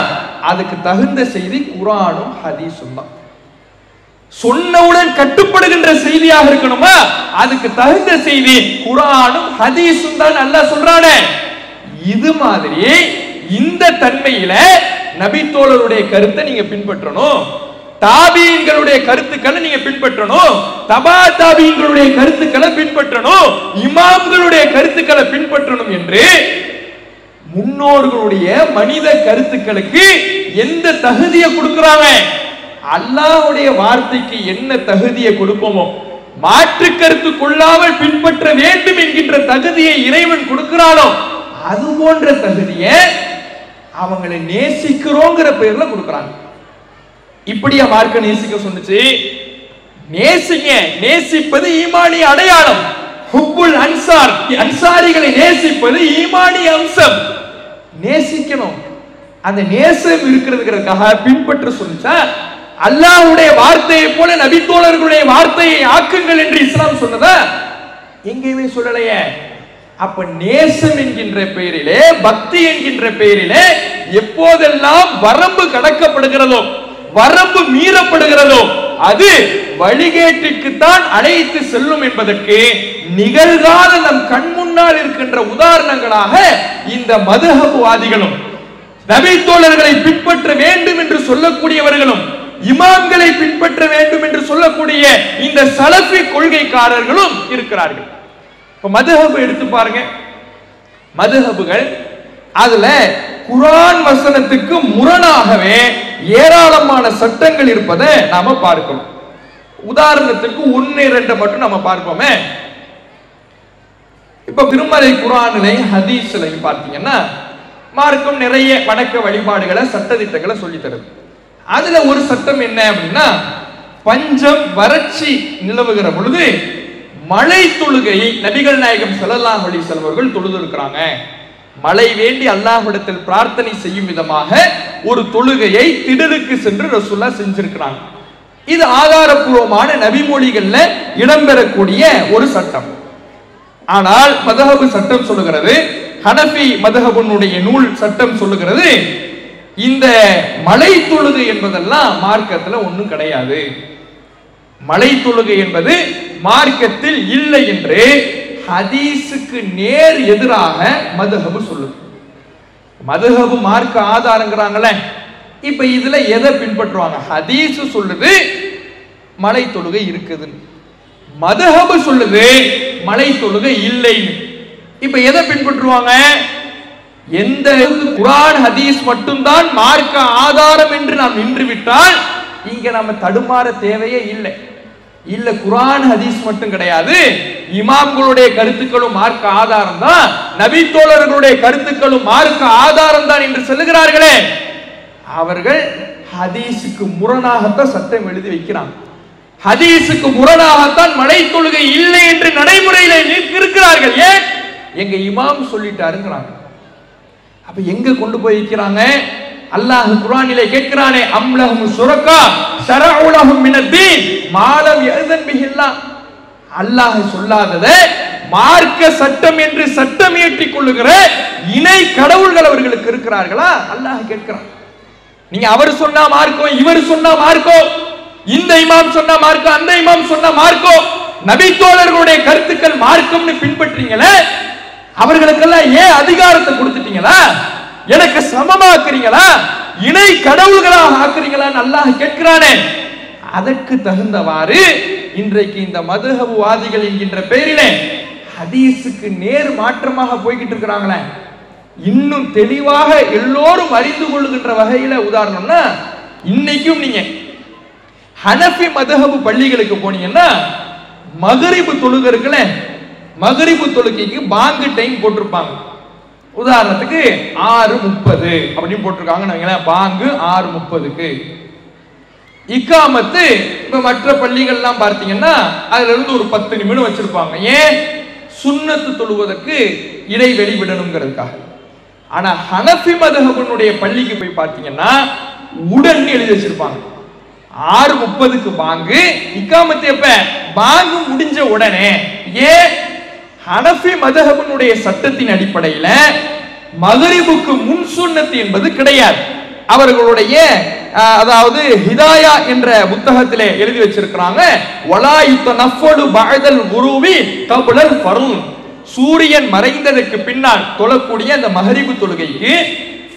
Speaker 1: அதுக்கு தகுந்த செய்தி குர்ஆனும் ஹதீஸும் தான். சொன்னவுடன் கட்டுப்படுகின்ற செய்தியாக இருக்கணுமா? அதுக்கு தகுந்த செய்தி குர்ஆனும் ஹதீஸும் தான் அல்லாஹ் சொல்றானே. இது மாதிரி இந்த தன்மையில நபி தோழருடைய கருத்தை நீங்க பின்பற்றணும், தாபீன்களுடைய கருத்துக்களை நீங்க பின்பற்றணும், தபா தாபீன்களுடைய கருத்துக்களை பின்பற்றணும், இமாம்களுடைய கருத்துக்களை பின்பற்றணும் என்று முன்னோர்களுடைய மனித கருத்துக்களுக்கு எந்த தகுதியை கொடுக்கிறாங்க? அல்லாஹ்வுடைய வார்த்தைக்கு என்ன தகுதியை கொடுப்போமோ, மாற்று கருத்து கொள்ளாமல் பின்பற்ற வேண்டும் என்கின்ற தகுதியை இறைவன் கொடுக்கிறானோ அது போன்ற தகுதியை அவங்களை நேசிக்கிறோங்கிற பெயர்ல கொடுக்கிறாங்க. இப்படியா மார்க்க நேசிக்க சொன்னுச்சு? நேசிங்க, நேசிப்பது ஈமானிய அடையாளம். ஹுப்புல் அன்சார், அன்சாரிகளை நேசிப்பது ஈமானிய அம்சம். நேசிக்கணும், அந்த நேசம் இருக்கிறதுக்காக பின்பற்ற சொல்லுச்சா? அல்லாஹ்வுடைய வார்த்தையை போல நபி தோழர்களுடைய வார்த்தையை ஆக்குங்கள் என்று இஸ்லாம் சொன்னதா? எங்கேயுமே சொல்லலையே. அப்ப நேசம் என்கின்ற பெயரிலே, பக்தி என்கின்ற பெயரிலே எப்போதெல்லாம் வரம்பு கடக்கப்படுகிறதோ, வரம்பு மீறப்படுகிறதோ அது வழிகேட்டிற்குத்தான் அழைத்து செல்லும் என்பதற்கு நிகழ்கால நம் கண் முன்னால் இருக்கின்ற உதாரணங்களாக இந்த மதுஹப்வாதிகளும், நபி தோழர்களை பின்பற்ற வேண்டும் என்று சொல்லக்கூடியவர்களும், இமாம்களை பின்பற்ற வேண்டும் என்று சொல்லக்கூடிய இந்த சலஃபி கொள்கைக்காரர்களும் இருக்கிறார்கள். இப்ப மதுஹப் எடுத்து பாருங்க. மதுஹபுகள் அதுல குர்ஆன் வசனத்துக்கு முரணாகவே ஏராளமான சட்டங்கள் இருப்பதை நாம பார்க்கணும். உதாரணத்துக்கு 1-2 மட்டும் நம்ம பார்ப்போமே. இப்ப திருமறை குர்ஆனிலே ஹதீஸ்லையும் பார்த்தீங்கன்னா மார்க்கம் நிறைய வணக்க வழிபாடுகளை சட்டதிட்டங்களை சொல்லி தருது. அதுல ஒரு சட்டம் என்ன அப்படின்னா, பஞ்சம் வறட்சி நிலவுகிற பொழுது மழை தொழுகையை நபிகள் நாயகம் ஸல்லல்லாஹு அலைஹி வஸல்லம் அவர்கள் தொழுது இருக்கிறாங்க. மழை வேண்டி அல்லாஹ்விடத்தில் பிரார்த்தனை செய்யும் விதமாக ஒரு தொழுகையை திடலுக்கு சென்று ரசூலுல்லாஹ் செஞ்சிருக்கிறாங்க. இது ஆதாரபூர்வமான நபிமொழிகள்ல இடம்பெறக்கூடிய ஒரு சட்டம். ஆனால் மதுஹப் சட்டம் சொல்லுகிறது, ஹனஃபி மதுஹபுனுடைய நூல் சட்டம் சொல்லுகிறது, இந்த மழை தொழுகை என்பதெல்லாம் மார்க்கத்துல ஒண்ணும் கிடையாது, மழை தொழுகை என்பது மார்க்கத்தில் இல்லை என்று ஹதீஸுக்கு நேர் எதிராக மதுஹப் சொல்லுது. மதுஹப் மார்க்க ஆதாரங்கிறாங்களே, இப்ப இதுல எதை பின்பற்றுவாங்க? ஹதீஸ் சொல்லுது மழை தொழுகை இருக்குது, மதுஹப் சொல்லுது மழை தொழுகை இல்லைன்னு. இப்ப எதை பின்பற்றுவாங்க? எந்த குர்ஆன் ஹதீஸ் மட்டும்தான் மார்க்க ஆதாரம் என்று நாம் நின்று விட்டால் இங்க நம்ம தடுமாற தேவையே இல்லை. இல்ல குர்ஆன் ஹதீஸ் மட்டும் கிடையாது, இமாம்களுடைய கருத்துக்களும் மார்க்க ஆதாரம் தான், நபி தோழர்களுடைய கருத்துக்களும் மார்க்க ஆதாரம் தான் என்று சொல்லுகிறார்களே, அவர்கள் ஹதீஸுக்கு முரணாகத்தான் சட்டம் எழுதி வைக்கிறாங்க. ஹதீஸுக்கு முரணாகத்தான் மழை தொழுகை இல்லை என்று நடைமுறையில் இருக்கிறார்கள். ஏன்? எங்க இமாம் சொல்லிட்டாருங்கிறாங்க. அப்ப எங்க கொண்டு போய் வைக்கிறாங்க? அல்லாஹ் குர்ஆனிலே கேட்கிறானே, அம்லஹும் ஷுரகா ஷரஉ லஹும் மினத் தீன் மா லம் யஅஸன் பிஹில்லாஹ். அல்லாஹ் சொல்லாததை மார்க்க சட்டம் என்று சட்டம் இயற்றிக் கொள்ளுகிற இணை கடவுள்கள் அவர்களுக்கு இருக்கிறார்களா? அல்லாஹ் கேட்கிறான். நீங்க அவர் சொன்னா மார்க்கம், இவர் சொன்னா மார்க்கம், இந்த இமாம் சொன்னா மார்க்கம், அந்த இமாம் சொன்னா மார்க்கம், நபி தோழர்களுடைய கருத்துக்கள் மார்க்கம்னு பின்பற்றீங்களே, அவர்களுக்கெல்லாம் ஏன் அதிகாரத்தை கொடுத்துட்டீங்களா? எனக்கு சமமாக்குறீங்களா? இணை கடவுள்களாக ஆக்குறீங்களான்னு அல்லாஹ் கேட்கிறானே. அதற்கு தகுந்தவாறு இன்றைக்கு இந்த மதுஹப்வாதிகள் என்கின்ற பெயரிலே ஹதீஸுக்கு நேர் மாற்றமாக போய்கிட்டு இருக்கிறாங்களே. இன்னும் தெளிவாக எல்லோரும் அறிந்து கொள்ளுகின்ற வகையில உதாரணம்னா, இன்னைக்கும் நீங்க ஹனஃபி மதுஹப் பள்ளிகளுக்கு போனீங்கன்னா மகரிபு தொழுகிறதுல மகரிபு தொழுகைக்கு பாங்கு டைம் போட்டிருப்பாங்க. உதாரணத்துக்கு 6:30 அப்படின்னு போட்டிருக்காங்க. பாங்கு 6:30க்கு. இக்காமத்து இப்ப மற்ற பள்ளிகள்லாம் பார்த்தீங்கன்னா அதுல இருந்து ஒரு 10 நிமிடம் வச்சிருப்பாங்க. ஏன்? சுன்னத்து தொழுவதற்கு இடைவெளி விடணுங்கிறதுக்காக. ஆனா ஹனஃபி மதுஹபினுடைய பள்ளிக்கு போய் பார்த்தீங்கன்னா உடன் எழுதி வச்சிருப்பாங்க. 6:30க்கு பாங்கு, இக்காமத்து எப்ப? பாங்கு முடிஞ்ச உடனே. ஏன்? ஹனஃபி மதுஹபினுடைய சட்டத்தின் அடிப்படையில மகரிபுக்கு முன் சுன்னத்து என்பது கிடையாது. அவர்களுடைய அதாவது ஹிதாயா என்ற புத்தகத்திலே எழுதி வச்சிருக்கிறாங்க, வலா யுத்தனஃபலு பஅதல் குரூபி கப்லல் ஃபர்ல். சூரியன் மறைந்ததற்கு பின்னால் தொழக்கூடிய அந்த மகரிபு தொழுகைக்கு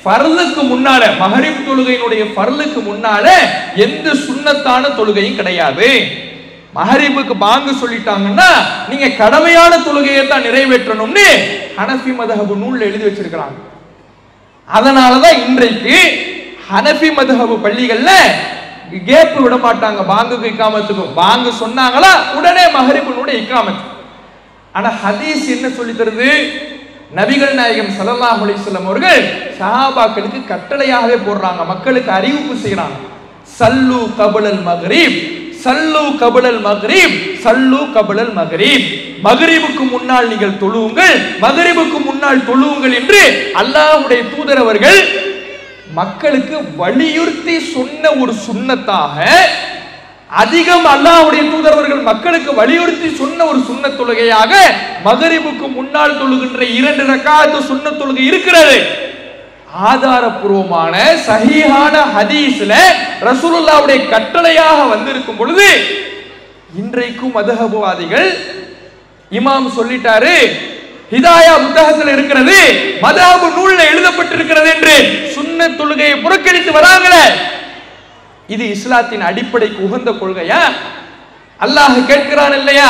Speaker 1: ஃபர்லுக்கு முன்னால, மகரிபு தொழுகையினுடைய ஃபர்லுக்கு முன்னால எந்த சுன்னத்தான தொழுகையும் கிடையாது. மகரிபுக்கு பாங்கு சொல்லிட்டாங்கன்னா நீங்க கடமையான தொழுகையை தான் நிறைவேற்றணும்னு ஹனஃபி மதுஹப் நூல்ல எழுதி வச்சிருக்கிறாங்க. அதனாலதான் இன்றைக்கு ஹனஃபி மதுஹப் பள்ளிகள்ல கேப் விட மாட்டாங்க. பாங்குக்கு இக்காமத்துக்கும் பாங்கு சொன்னாங்களா உடனே மகரிபுனுடைய இக்காமத்து. ஆனா ஹதீஸ் என்ன சொல்லி தருது? நபிகள் நாயகம் ஸல்லல்லாஹு அலைஹி வஸல்லம் அவர்கள் சஹாபாக்களுக்கு கட்டளையாகவே போடுறாங்க, மக்களுக்கு அறிவிப்பு செய்யறாங்க. சல்லு கபலல் மக்ரிப், சல்லு கபலல் மக்ரிப், சல்லு கபலல் மக்ரிப். மக்ரிபுக்கு முன்னால் நீங்கள் தொழுவுங்கள், மக்ரிபுக்கு முன்னால் தொழுவுங்கள் என்று அல்லாஹ்வுடைய தூதர் அவர்கள் மக்களுக்கு வலியுறுத்தி சொன்ன ஒரு சுன்னத்தாக, அதிகம் அல்லாஹ்வுடைய தூதரவர்கள் மக்களுக்கு வலியுறுத்தி சொன்ன ஒரு சுன்னத் தொழுகையாக மகரிபுக்கு முன்னால் தொழுகின்ற 2 ரக்காத் சுன்னத் தொழுகை இருக்கிறது. ஆதாரபூர்வமான சஹீஹான ஹதீஸ்ல ரசூலுல்லாஹ்வுடைய கட்டளையாக வந்திருக்கும் பொழுது இன்றைக்கும் மதுஹப்வாதிகள் இமாம் சொல்லிட்டாரு, ஹிதாயா புத்தகத்தில் இருக்கிறது, மதுஹப் நூல்ல எழுதப்பட்டிருக்கிறது என்று சுன்னத் தொழுகையை புறக்கணித்து வராங்களே. இது இஸ்லாத்தின் அடிப்படைக்கு உகந்த கொள்கையா? அல்லாஹ் கேட்கிறான் இல்லையா,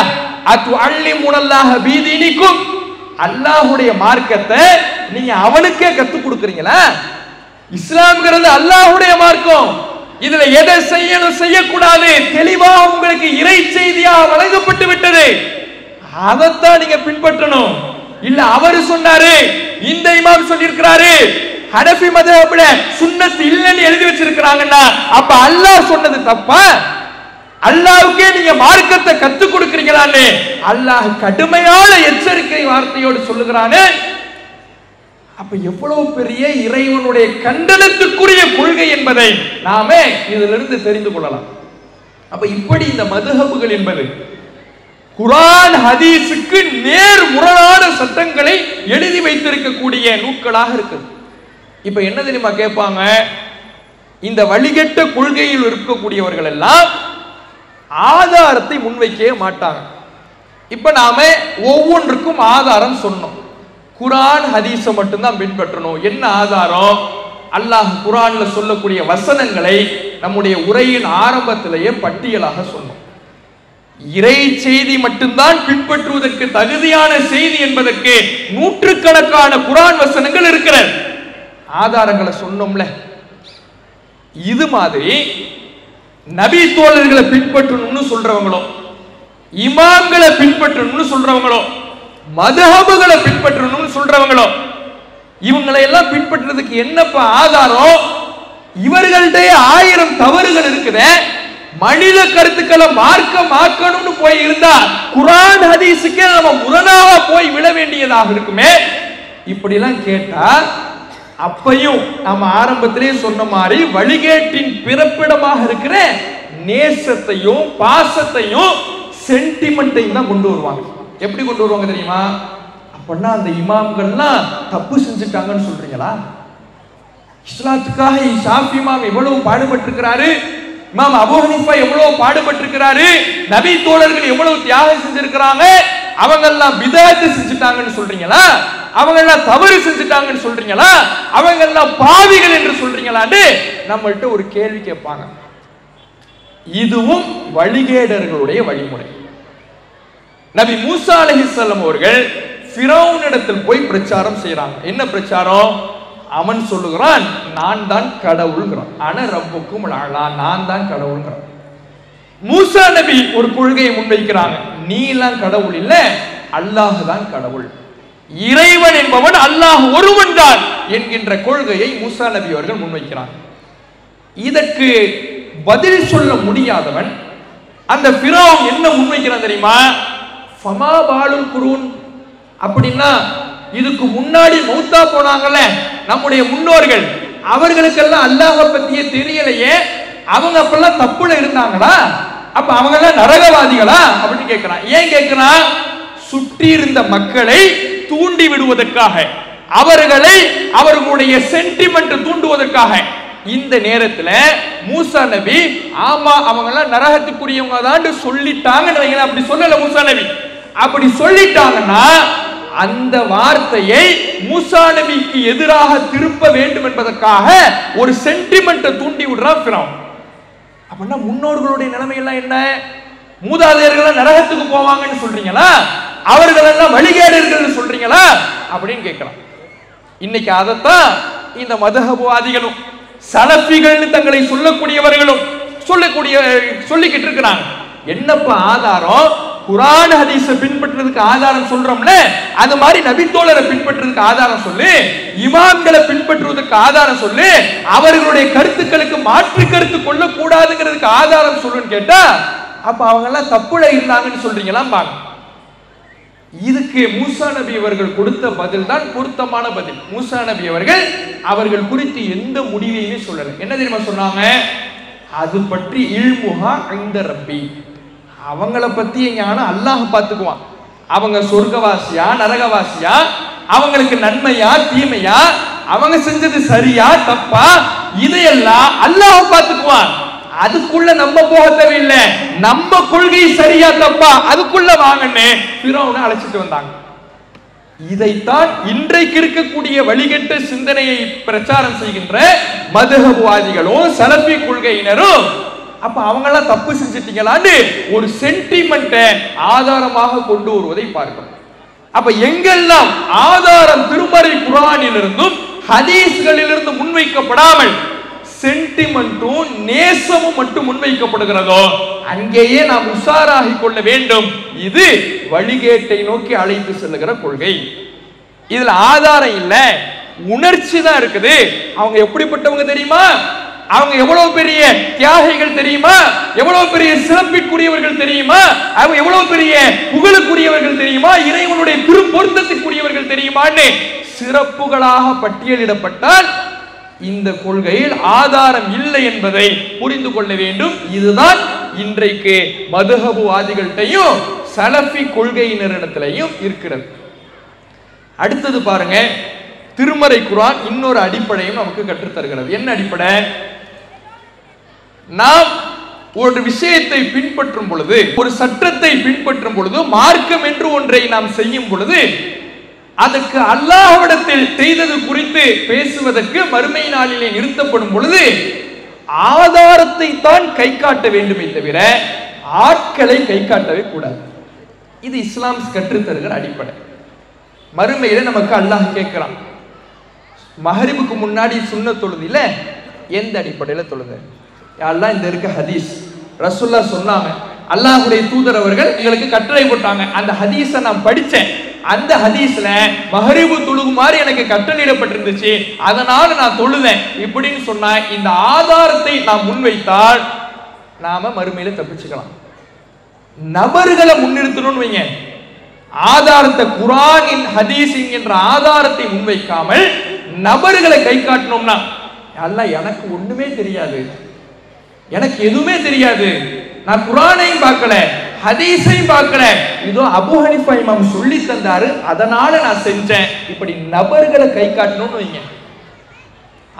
Speaker 1: அத்துஅல்லிமுனல்லாஹ பீதீனிக்கும், அல்லாஹ்வுடைய மார்க்கத்தை நீங்க அவனுக்கே கத்துக் கொடுக்கிறீங்களா? இஸ்லாம்ங்கிறது அல்லாஹ்வுடைய மார்க்கம். இதுல எதை செய்யணும் செய்யக்கூடாது தெளிவாக உங்களுக்கு இறை செய்தியாக வழங்கப்பட்டு விட்டது. அதைத்தான் நீங்க பின்பற்றணும். இல்ல அவர் சொன்னாரு, இந்த இமாம் சொல்லியிருக்கிறாரு, ஹனஃபி மதுஹப்ல சுன்னத் இல்லன்னு எழுதி வச்சிருக்காங்கன்னா அப்ப அல்லாஹ் சொன்னது தப்பா? அல்லாஹ்வுக்கே நீங்க மார்க்கத்தை கத்து கொடுக்கிறீங்களான்னு அல்லாஹ் கடுமையான எச்சரிக்கை வார்த்தையோடு சொல்லுகிறானே. அப்ப எவ்வளவு பெரிய இறைவனுடைய கண்டனத்துக்குரிய கொள்கை என்பதை நாமே இதிலிருந்து தெரிந்து கொள்ளலாம். அப்ப இப்படி இந்த மதுஹப்கள் என்பது குர்ஆன் ஹதீஸுக்கு நேர் முரணான சட்டங்களை எழுதி வைத்திருக்கக்கூடிய நூல்களாக இருக்குது. இப்ப என்ன தெரியுமா கேட்பாங்க, இந்த வழிகெட்ட கொள்கையில் இருக்கக்கூடியவர்கள் எல்லாம் ஆதாரத்தை முன்வைக்கவே மாட்டாங்க. இப்ப நாம ஒவ்வொன்றுக்கும் ஆதாரம் சொன்னோம். குர்ஆன் ஹதீஸை மட்டும்தான் பின்பற்றணும். என்ன ஆதாரம்? அல்லாஹ் குர்ஆன்ல சொல்லக்கூடிய வசனங்களை நம்முடைய உரையின் ஆரம்பத்திலேயே பட்டியலாக சொன்னோம். இறை செய்தி மட்டும்தான் பின்பற்றுவதற்கு தகுதியான செய்தி என்பதற்கு நூற்றுக்கணக்கான குர்ஆன் வசனங்கள் இருக்கிறது. ஆதாரங்களை சொன்னோம்ல. இது மாதிரி நபி தோழர்களை பின்பற்றணும்னு சொல்றவங்களோ, இமாம்களை பின்பற்றணும்னு சொல்றவங்களோ, மதுஹப்களை பின்பற்றணும்னு சொல்றவங்களோ, இவங்களை எல்லாம் பின்பற்றுறதுக்கு என்னப்பா ஆதாரம்? இவர்கள்ட்ட 1000 தவறுகள் இருக்குது. மனித கருத்துக்களை மார்க்கணும்னு போய் இருந்தா குர்ஆன் ஹதீஸுக்கே நம்ம முரணாக போய் விழ வேண்டியதாக இருக்குமே. இப்படி எல்லாம் கேட்டா அப்பையும் நம்ம ஆரம்பத்திலே சொன்ன மாதிரி வழிகேட்டின் பிறப்பிடமாக இருக்கிற நேசத்தையும் பாசத்தையும் சென்டிமெண்ட்டையும் தான் கொண்டு வருவாங்க. எப்படி கொண்டு வருவாங்க தெரியுமா? அப்படின்னா அந்த இமாம்கள்லாம் தப்பு செஞ்சுட்டாங்கன்னு சொல்றீங்களா? இஸ்லாத்துக்காக ஷாஃபி இமாம் எவ்வளவு பாடுபட்டிருக்கிறாரு, இமாம் அபூ ஹனீஃபா எவ்வளவு பாடுபட்டிருக்கிறாரு, நபி தோழர்கள் எவ்வளவு தியாகம் செஞ்சிருக்கிறாங்க, அவங்க எல்லாம் பிதஅத் செஞ்சுட்டாங்கன்னு சொல்றீங்களா? அவங்க எல்லாம் தவறு செஞ்சுட்டாங்கன்னு சொல்றீங்களா? அவங்க எல்லாம் பாவிகள் என்று சொல்றீங்களான்னு நம்மள்ட்ட ஒரு கேள்வி கேட்பாங்க. இதுவும் வழிகேடர்களுடைய வழிமுறை. நபி மூசா அலைஹிஸ்ஸலாம் அவர்கள் ஃபிரௌனிடத்தில் போய் பிரச்சாரம் செய்யறாங்க. என்ன பிரச்சாரம்? அவன் சொல்லுகிறான் நான் தான் கடவுள்ங்கிறான். அன ரப்புக்கும் அலா, நான் தான் கடவுள்ங்கிறான். மூசா நபி ஒரு கொள்கையை முன்வைக்கிறாங்க, நீ எல்லாம் கடவுள் இல்ல, அல்லாஹ் தான் கடவுள், இறைவன் என்பவன் அல்லாஹ் ஒருவன் தான் என்கின்ற கொள்கையை மூசா நபி அவர்கள் முன்வைக்கிறார். இதற்கு பதில் சொல்ல முடியாதவன் அந்த ஃபிரௌன் என்ன முன்வைக்கிறான் தெரியுமா? ஃபமா பாலுல் குரூன், அப்படின்னா இதுக்கு முன்னாடி மௌத்தா போனாங்கல்ல நம்முடைய முன்னோர்கள், அவர்களுக்கெல்லாம் அல்லாஹ் பத்தியே தெரியலையே, அவங்க அப்பெல்லாம் தப்புல இருந்தாங்களா? அப்ப அவங்க எல்லாம் நரகவாதிகளா அப்படின்னு கேட்கிறான். ஏன் கேட்கிறான்? சுற்றி இருந்த மக்களை தூண்டி விடுவதற்காக, அவர்களை அவர்களுடைய சென்டிமெண்ட் தூண்டுவதற்காக. இந்த நேரத்துல மூசா நபி ஆமா அவங்க எல்லாம் நரகத்துக்குரியவங்க தான் சொல்லிட்டாங்க. அப்படி சொல்லல மூசா நபி, அப்படி சொல்லிட்டாங்கன்னா அந்த வார்த்தையை மூசா நபிக்கு எதிராக திருப்ப வேண்டும் என்பதற்காக ஒரு சென்டிமெண்ட்டை தூண்டி விடுறான் ஃபிரௌன். அப்படின்னா முன்னோர்களுடைய நிலைமை எல்லாம் என்ன? மூதாதையர்கள் நரகத்துக்கு போவாங்கன்னு சொல்றீங்களா? அவர்கள் எல்லாம் வழிகேடர்கள் சொல்றீங்களா அப்படின்னு கேட்கலாம். இன்னைக்கு அதைத்தான் இந்த மதஹபுவாதிகளும் சலஃபிகள் தங்களை சொல்லக்கூடியவர்களும் சொல்லிக்கிட்டு இருக்கிறாங்க. என்னப்பா ஆதாரம்? குர்ஆன் ஹதீஸ பின்பற்றுறதுக்கு ஆதாரம் சொல்றோம்ல, அது மாதிரி நபித்தோழரை பின்பற்றுறதுக்கு ஆதாரம் சொல்லு, இமாம்களை பின்பற்றுவதற்கு ஆதாரம் சொல்லு, அவர்களுடைய கருத்துக்களுக்கு மாற்று கருத்து கொள்ள கூடாதுங்கிறதுக்கு ஆதாரம் சொல்லுன்னு கேட்டா அப்ப அவங்க எல்லாம் தப்புல இருந்தாங்கன்னு சொல்றீங்களா? இதுக்கு மூசா நபி அவர்கள் கொடுத்த பதில் தான் பொருத்தமான பதில். மூசா நபி அவர்கள் குறித்து எந்த முடிவையுமே சொல்லல. என்ன தெரியுமா சொன்னாங்க? அது பற்றி இல்முஹா இந்த ரப்பி, அவங்கள பத்தி ஞானம் அல்லாஹ் பார்த்துக்குவான். அவங்க சொர்க்கவாசியா நரகவாசியா, அவங்களுக்கு நன்மையா தீமையா, அவங்க செஞ்சது சரியா தப்பா, இதையெல்லாம் அல்லாஹ் பார்த்துக்குவான். அதுக்குள்ள நம்ம போக தேவையில்லை, நம்ம கொள்கை சரியா தப்பா அதுக்குள்ள வாங்கன்னு ஃபிரௌனை அழைச்சிட்டு வந்தாங்க. இதைத்தான் இன்றைக்கு இருக்கக்கூடிய வழிகட்ட சிந்தனையை பிரச்சாரம் செய்கின்ற மதுஹபுவாதிகளும் சலஃபி கொள்கையினரும் அப்ப அவங்க எல்லாம் தப்பு செஞ்சிட்டீங்களான்னு ஒரு சென்டிமெண்ட்டை ஆதாரமாக கொண்டு வருவதை பார்க்கிறோம். அப்ப எங்கெல்லாம் ஆதாரம் திருமறை குர்ஆனிலிருந்தும் ஹதீஸ்களிலிருந்து முன்வைக்கப்படாமல் சென்டிமெண்ட்டும் நேசமும் மட்டும் முன்வைக்கப்படுகிறதோ அங்கேயே நாம் உஷாராகி கொள்ள வேண்டும். இது வழிகேட்டை நோக்கி அழைத்து செல்லுகிற கொள்கை. இதுல ஆதாரம் இல்ல, உணர்ச்சி தான் இருக்குது. அவங்க எப்படிப்பட்டவங்க தெரியுமா? அவங்க எவ்வளவு பெரிய தியாகிகள் தெரியுமா? எவ்வளவு பெரிய சிறப்பிற்குரியவர்கள் தெரியுமா? அவங்க எவ்வளவு பெரிய புகழுக்குரியவர்கள் தெரியுமா? இறைவனுடைய திருப்பொருத்தத்திற்குரியவர்கள் தெரியுமான்னு சிறப்புகளாக பட்டியலிடப்பட்டால் இந்த கொள்கையில் ஆதாரம் இல்லை என்பதை புரிந்து கொள்ள வேண்டும். இதுதான் இன்றைக்கு மதுஹபுவாதிகள்கிட்டையும் சலஃபி கொள்கையினரிடத்திலையும் இருக்கிறது. அடுத்தது பாருங்க, திருமறை குர்ஆன் இன்னொரு அடிப்படையும் நமக்கு கற்றுத்தருகிறது. என்ன அடிப்படை? நாம் ஒரு விஷயத்தை பின்பற்றும் பொழுது, ஒரு சட்டத்தை பின்பற்றும் பொழுது, மார்க்கம் என்று ஒன்றை நாம் செய்யும் பொழுது அதற்கு அல்லாஹ்விடத்தில் செய்தது குறித்து பேசுவதற்கு மறுமை நாளிலே நிறுத்தப்படும் பொழுது ஆதாரத்தை தான் கை காட்ட வேண்டுமே தவிர ஆட்களை கை காட்டவே கூடாது. இது இஸ்லாம் கற்றுத்தருகிற அடிப்படை. மறுமையில நமக்கு அல்லாஹ் கேட்கிறான், மஹரிபுக்கு முன்னாடி சுன்னத் தொழுதில எந்த அடிப்படையில் தொழுது? அல்லாஹ் இந்த இருக்க ஹதீஸ் ரசூலுல்லாஹ் சொன்னாங்க, அல்லாஹ்வுடைய தூதர் அவர்கள் எங்களுக்கு கட்டளை போட்டாங்க, அந்த ஹதீஸை நான் படிச்சேன், அந்த ஹதீஸ்ல மஹரிபு தொழுகுமாறு எனக்கு கட்டளையிடப்பட்டிருந்துச்சு, அதனால நான் தொழுதேன் இப்படின்னு சொன்னா இந்த ஆதாரத்தை நாம் முன்வைத்தால் நாம மறுமையில தப்பிச்சுக்கலாம். நபர்களை முன்னிறுத்தணும்னு வைங்க, ஆதாரத்தை குர்ஆனின் ஹதீஸ் என்கின்ற ஆதாரத்தை முன்வைக்காமல் நபர்களை கை காட்டணும்னா, அல்லாஹ் எனக்கு ஒண்ணுமே தெரியாது, எனக்கு எதுவுமே தெரியாது, நான் குர்ஆனையும் பார்க்கல ஹதீஸையும் பார்க்கல, இதோ அபூ ஹனீஃபா இமாம் சொல்லி தந்தாரு அதனால நான் செஞ்சேன், இப்படி நபர்களை கை காட்டணும்னு வைங்க,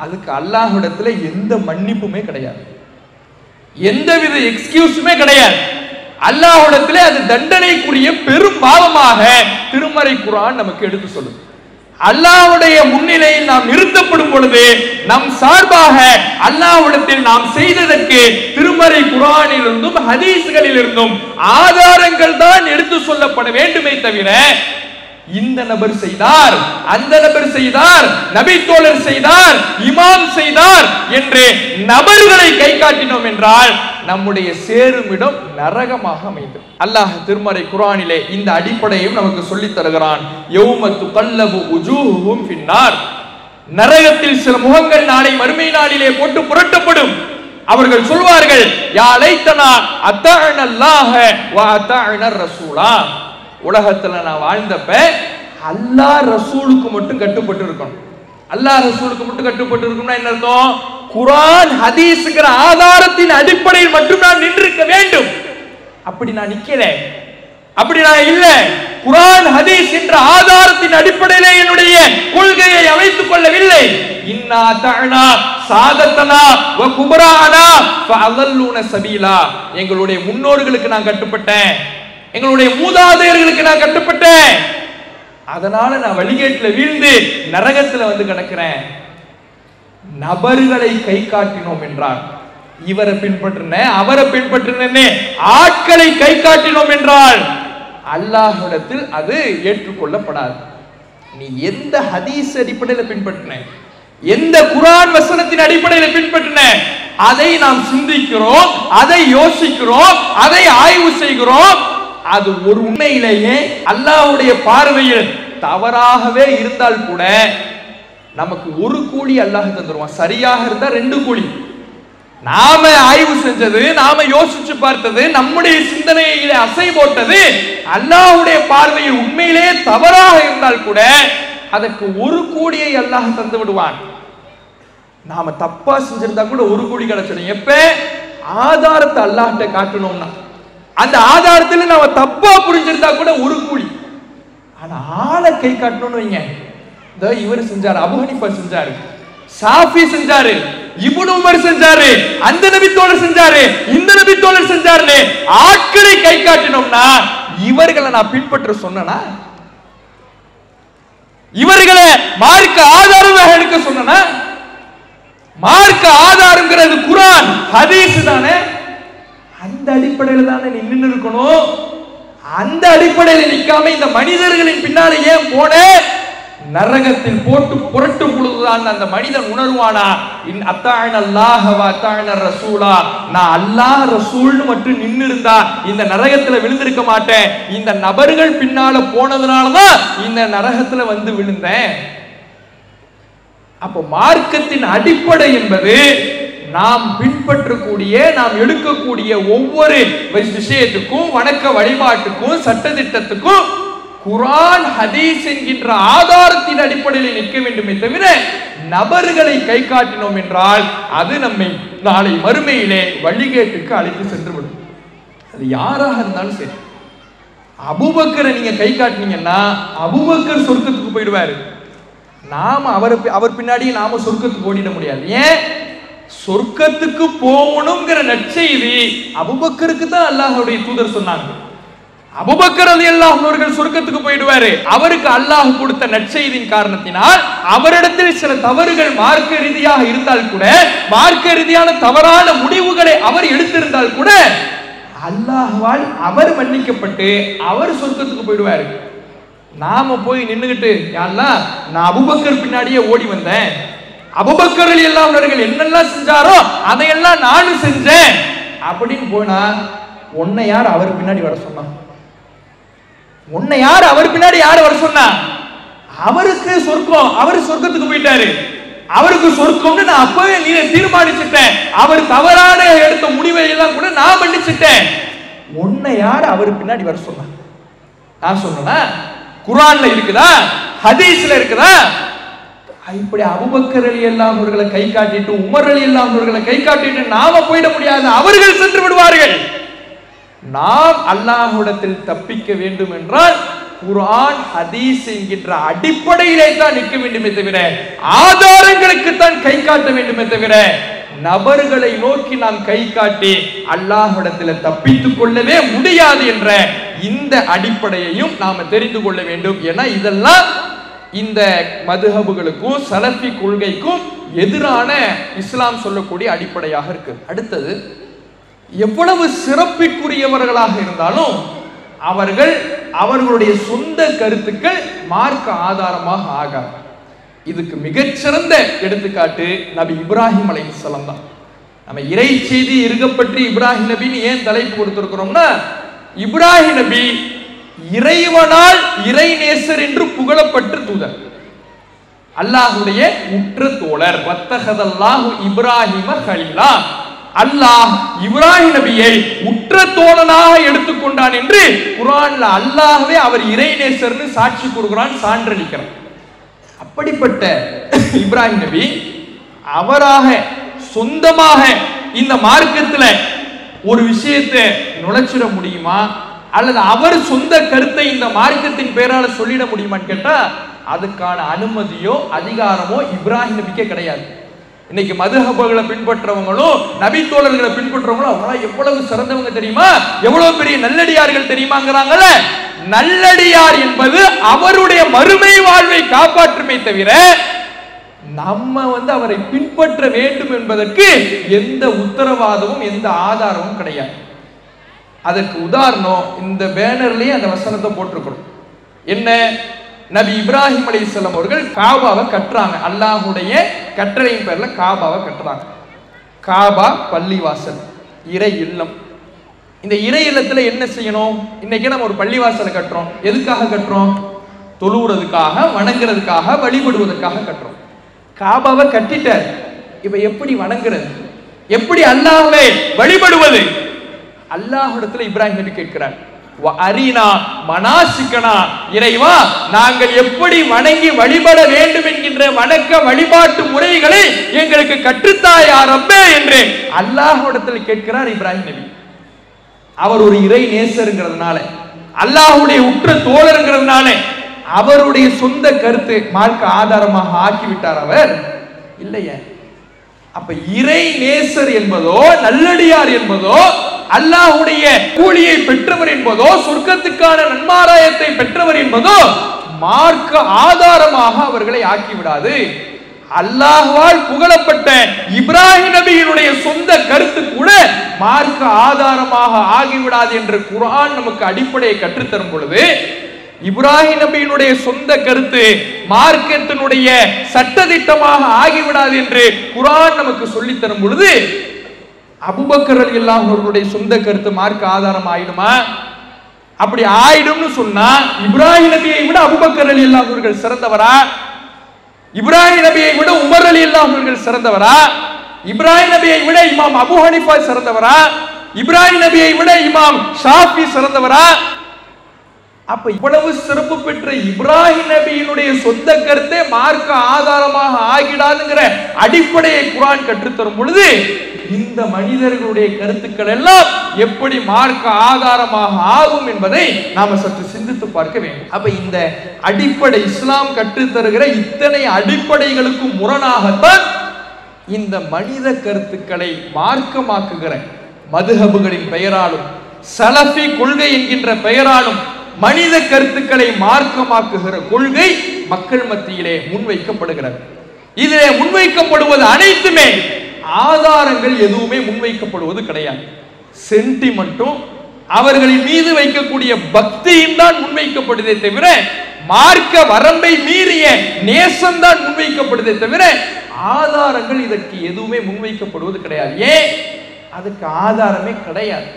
Speaker 1: அதுக்கு அல்லாஹ்விடத்துல எந்த மன்னிப்புமே கிடையாது, எந்தவித எக்ஸ்கியூஸுமே கிடையாது. அல்லாஹ்விடத்திலே அது தண்டனைக்குரிய பெரும் பாவமாக திருமறை குர்ஆன் நமக்கு எடுத்து சொல்லுது. அல்லாஹ்வுடைய முன்னிலையில் நாம் நிறுத்தப்படும் பொழுது நம் சார்பாக அல்லாஹ்விடத்தில் நாம் செய்ததற்கு திருமறை குர்ஆனிலிருந்தும் ஹதீஸ்களிலிருந்தும் ஆதாரங்கள் தான் எடுத்து சொல்லப்பட வேண்டுமே தவிர இந்த நபர் செய்தார், அந்த நபர் செய்தார், நபி தோழர் செய்தார், இமாம் செய்தார் என்று நபர்களை கை காட்டினோம் என்றால் நம்முடைய சேருமிடம் நரகமாக அமைந்தது. அல்லாஹ் திருமறை குர்ஆனிலே இந்த அடிப்படையும் நமக்கு சொல்லித் தருகிறான். யௌம துகல்லபு உஜூஹுஹும் ஃபின்னார், நரகத்தில் சில முகங்கள் நாளை மறுமை நாளிலே போட்டு புரட்டப்படும். அவர்கள் சொல்வார்கள், யா லைத்தனா அத்தஅனல்லாஹ வ அத்தஅனர் ரசூலா, உலகத்துல நான் வாழ்ந்தப்ப அல்லாஹ் ரசூலுக்கு மட்டும் கட்டுப்பட்டு இருக்கணும். அல்லாஹ் ரசூலுக்கு மட்டும் கட்டுப்பட்டு இருக்கணும்னா என்ன அர்த்தம்? குர்ஆன் ஹதீஸ்ங்கிற ஆதாரத்தின் அடிப்படையில் மட்டும் நான் நின்றிருக்க வேண்டும். அப்படி நான் நிக்கல, அப்படி நான் இல்ல. குர்ஆன் ஹதீஸ் என்ற ஆதாரத்தின் அடிப்படையிலே என்னுடைய கொள்கையை அமைத்துக் கொள்ளவில்லை. இன்னா தஅனா சாதத்தனா வ குபரானா ஃபஅல்லூன சபீலா, எங்களுடைய முன்னோர்களுக்கு நான் கட்டுப்பட்டேன், எங்களுடைய மூதாதையர்களுக்கு நான் கட்டுப்பட்டேன், அதனால நான் வழிகேட்டுல வீழ்ந்து நரகத்துல வந்து கிடக்கிறேன். நபர்களை கை காட்டினோம் என்றார், இவரை பின்பற்றின அவரை பின்பற்றினே ஆட்களை கை காட்டினோம் என்றால் அல்லாஹ்விடத்தில் அது ஏற்றுக்கொள்ளப்படாது. நீ எந்த ஹதீஸ் அடிப்படையில் பின்பற்றின, எந்த குர்ஆன் வசனத்தின் அடிப்படையில் பின்பற்றின, அதை நாம் சிந்திக்கிறோம், அதை யோசிக்கிறோம், அதை ஆய்வு செய்கிறோம். அது ஒரு உண்மையிலேயே அல்லாஹ்வுடைய பார்வையில் தவறாகவே இருந்தால் கூட நமக்கு ஒரு கூலி அல்லாஹ் தந்துருவான். சரியாக இருந்தா 2 கூலி. நாம ஆய்வு செஞ்சது, நாம யோசிச்சு பார்த்தது, நம்முடைய சிந்தனையிலே அசை போட்டது அல்லாஹ்வுடைய பார்வையில் உண்மையிலே தவறாக இருந்தால் கூட அதற்கு ஒரு கூலியை அல்லாஹ் தந்து விடுவான். நாம தப்பா செஞ்சிருந்தா கூட ஒரு கூலி கிடைச்சிடும். எப்ப ஆதாரத்தை அல்லாஹ்ட்ட காட்டணும்னா, அந்த ஆதாரத்தில் நாம தப்பா புரிஞ்சிருந்தா கூட ஒரு கூலி. ஆனா ஆளை கை காட்டணும்னு வைங்க, இவர் செஞ்சாரு, அபூ ஹனீஃபா செஞ்சாரு, ஷாஃபி செஞ்சாரு, இப்னு உமர் செஞ்சாரு, அந்த நபி தோழர் செஞ்சாரு, இந்த நபி தோழர் செஞ்சாருன்னு ஆட்களை கை காட்டினோம்னா இவர்களை நான் பின்பற்ற சொன்னா, இவர்களை மார்க்க ஆதாரமாக எடுக்க சொன்னா, மார்க்க ஆதாரம்ங்கிறது குர்ஆன் ஹதீஸ் தானே, அந்த அடிப்படையில் தானே நீ நின்று இருக்கணும். அந்த அடிப்படையில் நிற்காம இந்த மனிதர்களின் பின்னாலே ஏன் போன? நரகத்தில் போட்டு புரட்டும் பொழுதுதான் அந்த மனிதன் உணர்வானா, இன் அத்தஅனல்லாஹ வ அத்தஅனர் ரசூலா, நான் அல்லாஹ் ரசூல்னு மட்டும் நின்னு இருந்தா இந்த நரகத்துல விழுந்திருக்க மாட்டேன், இந்த நபர்கள் பின்னால போனதுனாலதான் இந்த நரகத்துல வந்து விழுந்தேன். அப்போ மார்க்கத்தின் அடிப்படை என்பது நாம் பின்பற்றக்கூடிய, நாம் எடுக்கக்கூடிய ஒவ்வொரு விஷயத்துக்கும், வணக்க வழிபாட்டுக்கும், சட்டதிட்டத்துக்கும் குர்ஆன் ஹதீஸ் என்கின்ற ஆதாரத்தின் அடிப்படையில் நிற்க வேண்டுமே தவிர நபர்களை கை காட்டினோம் என்றால் அது நம்மை நாளை மறுமையிலே வழிகேட்டுக்கு அழைத்து சென்றுவிடும். அது யாராக இருந்தாலும் சரி. அபூபக்கரை நீங்க கை காட்டினீங்கன்னா அபூபக்கர் சொர்க்கத்துக்கு போயிடுவாரு. நாம அவர் பின்னாடி நாம சொர்க்கத்துக்கு ஓடிட முடியாது. ஏன்? சொர்க்கத்துக்கு போகணுங்கிற நற்செய்தி அபூபக்கருக்கு தான் அல்லாஹ்வுடைய தூதர் சொன்னாங்க. அபூபக்கர் ரலியல்லாஹு அன்ஹு அவர்கள் சொர்க்கத்துக்கு போயிடுவாரு. அவருக்கு அல்லாஹ் கொடுத்த நற்செய்தியின் காரணத்தினால் அவரிடத்தில் சில தவறுகள் மார்க்க ரீதியாக இருந்தால் கூட, மார்க்க ரீதியான தவறான முடிவுகளை அவர் எடுத்திருந்தால் கூட அல்லாஹ்வால் அவர் மன்னிக்கப்பட்டு அவர் சொர்க்கத்துக்கு போயிடுவாரு. நாம போய் நின்னுகிட்டு, யா அல்லாஹ் நான் அபூபக்கர் பின்னாடியே ஓடி வந்தேன், அபூபக்கர் ரலியல்லாஹு அன்ஹு அவர்கள் என்னெல்லாம் செஞ்சாரோ அதையெல்லாம் நானும் செஞ்சேன் அப்படின்னு போனா உன்னை யார் அவர் பின்னாடி வர சொன்னா? உன்னை யார் அவர் பின்னாடி யார் வர சொன்னா? அவருக்கு சொர்க்கம், அவர் சொர்க்கத்துக்கு போயிட்டாரு, அவருக்கு சொர்க்கம்னு நான் அப்பவே நீ தீர்மானிச்சுட்டேன். அவர் தவறான எடுத்த முடிவை எல்லாம் கூட நான் மன்னிச்சுட்டேன். உன்னை யார் அவர் பின்னாடி வர சொன்னா? நான் சொன்னா குர்ஆன்ல இருக்குதா, ஹதீஸ்ல இருக்குதா? இப்படி அபூபக்கர் ரலியல்லாஹு அவர்களை கை காட்டிட்டு, உமர் ரலியல்லாஹு அவர்களை கை காட்டிட்டு நாம போயிட முடியாது, அவர்கள் சென்று விடுவார்கள். நாம் அல்லாஹ்விடத்தில் தப்பிக்க வேண்டும் என்றால் குர்ஆன் ஹதீஸ் என்கின்ற அடிப்படையிலே தான் நிற்க வேண்டுமே தவிர ஆதாரங்களுக்கு தான் கை காட்ட வேண்டுமே தவிர நபர்களை நோக்கி நாம் கை காட்டி அல்லாஹ்விடத்தில் தப்பித்துக் கொள்ளவே முடியாது என்ற இந்த அடிப்படையையும் நாம தெரிந்து கொள்ள வேண்டும். ஏன்னா இதெல்லாம் இந்த மதுஹபுகளுக்கும் சலஃபி கொள்கைக்கும் எதிரான இஸ்லாம் சொல்லக்கூடிய அடிப்படையாக இருக்கு. அடுத்தது, எவ்வளவு சிறப்பிற்குரியவர்களாக இருந்தாலும் அவர்களுடைய சொந்த கருத்துக்கள் மார்க்க ஆதாரமாக ஆகாது. இதுக்கு மிகச்சிறந்த எடுத்துக்காட்டு நபி இப்ராஹிம் அலைஹிஸ்ஸலாம் தான். நம்ம இறை செய்தி இருக்கப்பற்றி இப்ராஹிம் நபின்னு ஏன் தலைப்பு கொடுத்திருக்கிறோம்னா, இப்ராஹிம் நபி இறைவனால் இறைநேசர் என்று புகழப்பட்ட தூதர், அல்லாஹ்வுடைய உற்ற தோழர். வத்தஹதல்லாஹு இப்ராஹிம கலீலா, அல்லாஹ் இப்ராஹிம் நபியை உற்ற தோழனாக எடுத்துக்கொண்டான் என்று குர்ஆன்ல அல்லாஹ்வே அவர் இறைநேசர்னு சாட்சி கூறுகிறான், சான்றளிக்கிறான். அப்படிப்பட்ட இப்ராஹிம் நபி அவராக சொந்தமாக இந்த மார்க்கத்தில் ஒரு விஷயத்தை நுழைச்சிட முடியுமா, அல்லது அவர் சொந்த கருத்தை இந்த மார்க்கத்தின் பேரால சொல்லிட முடியுமான்னு கேட்டா அதுக்கான அனுமதியோ அதிகாரமோ இப்ராஹிம் நபிக்கே கிடையாது. இன்னைக்கு மதுஹபுகளை பின்பற்றவங்களும் நபி தோழர்களை பின்பற்றவங்களும் அவங்களா எவ்வளவு சிறந்தவங்க தெரியுமா, எவ்வளவு பெரிய நல்லடியார்கள் தெரியுமாங்கிறாங்கல்ல. நல்லடியார் என்பது அவருடைய மறுமை வாழ்வை காப்பாற்றுமே தவிர நம்ம அவரை பின்பற்ற வேண்டும் என்பதற்கு எந்த உத்தரவாதமும் எந்த ஆதாரமும் கிடையாது. அதற்கு உதாரணம் இந்த பேனர்லயே அந்த வசனத்தை போட்டிருக்கிறோம். என்ன, நபி இப்ராஹிம் அலைஹிஸ்ஸலாம் அவர்கள் காபாவை கட்டுறாங்க. அல்லாஹ்வுடைய கட்டளையின் பேர்ல காபாவை கட்டுறாங்க. காபா பள்ளிவாசல், இறை இல்லம். இந்த இறை இல்லத்துல என்ன செய்யணும்? இன்னைக்கு நம்ம ஒரு பள்ளிவாசலை கட்டுறோம். எதுக்காக கட்டுறோம்? தொழுகிறதுக்காக, வணங்குறதுக்காக, வழிபடுவதற்காக கட்டுறோம். காபாவை கட்டிட்டார், இப்ப எப்படி வணங்குறது, எப்படி அல்லாஹ்வை வழிபடுவது? அல்லாஹ்விடத்துல இப்ராஹிம் நபி கேட்கிறார், அரினா மனாசிக்கனா, இறைவா நாங்கள் எப்படி வணங்கி வழிபட வேண்டும் என்கின்ற வணக்க வழிபாட்டு முறைகளை எங்களுக்கு கற்றுத்தாயா ரப்பே என்று அல்லாஹ்விடத்தில் கேட்கிறார் இப்ராஹிம் நபி. அவர் ஒரு இறை நேசருங்கிறதுனால, அல்லாஹ்வுடைய உற்ற தோழருங்கிறதுனால அவருடைய சொந்த கருத்து மார்க்க ஆதாரமாக ஆக்கிவிட்டார் அவர் இல்லையே. அப்ப இறை நேசர் என்பதோ நல்லடியார் என்பதோ அல்லாஹ்வுடைய கூலியை பெற்றவர் என்பதோ சொர்க்கத்துக்கான நன்மாராயத்தை பெற்றவர் என்பதோ மார்க்க ஆதாரமாக அவர்களை ஆக்கிவிடாது. அல்லாஹ்வால் புகழப்பட்ட இப்ராஹிம் நபியினுடைய சொந்த கருத்து கூட மார்க்க ஆதாரமாக ஆகிவிடாது என்று குர்ஆன் நமக்கு அடிப்படையை கற்றுத்தரும் பொழுது, இப்ராஹிம் நபியினுடைய சொந்த கருத்து மார்க்கத்தினுடைய சட்டதிட்டமாக ஆகிவிடாது என்று குர்ஆன் நமக்கு சொல்லித் தரும் பொழுது, அபூபக்கர் ரலியல்லாஹு அவர்களுடைய சொந்த கருத்து மார்க்க ஆதாரம் ஆயிடுமா? அப்படி ஆயிடும்னு சொன்னா இப்ராஹிம் நபியை விட அபூபக்கர் ரலியல்லாஹு அவர்கள் சிறந்தவரா? இப்ராஹிம் நபியை விட உமர் ரலியல்லாஹு அவர்கள் சிறந்தவரா? இப்ராஹிம் நபியை விட இமாம் அபூ ஹனீஃபா சிறந்தவரா? இப்ராஹிம் நபியை விட இமாம் ஷாஃபி சிறந்தவரா? அப்ப இவ்வளவு சிறப்பு பெற்ற இப்ராஹிம் நபியினுடைய சொந்த கருத்தை மார்க்க ஆதாரமாக ஆகிடாதுங்கிற அடிப்படையை குர்ஆன் கற்றுத்தரும் பொழுது, இந்த மனிதர்களுடைய கருத்துக்கள் எல்லாம் எப்படி மார்க்க ஆதாரமாக ஆகும் என்பதை நாம சற்று சிந்தித்து பார்க்க வேண்டும். அப்ப இந்த அடிப்படை இஸ்லாம் கற்றுத்தருகிற இத்தனை அடிப்படைகளுக்கும் முரணாகத்தான் இந்த மனித கருத்துக்களை மார்க்கமாக்குகிற மதுஹபுகளின் பெயராலும் சலஃபி கொள்கை என்கின்ற பெயராலும் மனித கருத்துக்களை மார்க்கமாக்குகிற கொள்கை மக்கள் மத்தியிலே முன்வைக்கப்படுகிறது. இதிலே முன்வைக்கப்படுவது அனைத்துமே ஆதாரங்கள் எதுவுமே முன்வைக்கப்படுவது கிடையாது. சென்டிமெண்ட்டும் அவர்களின் மீது வைக்கக்கூடிய பக்தியும் தான் முன்வைக்கப்படுதே தவிர மார்க்க வரம்பை மீறிய நேசம் தான் முன்வைக்கப்படுதே தவிர ஆதாரங்கள் இதற்கு எதுவுமே முன்வைக்கப்படுவது கிடையாது. ஏன்? அதுக்கு ஆதாரமே கிடையாது.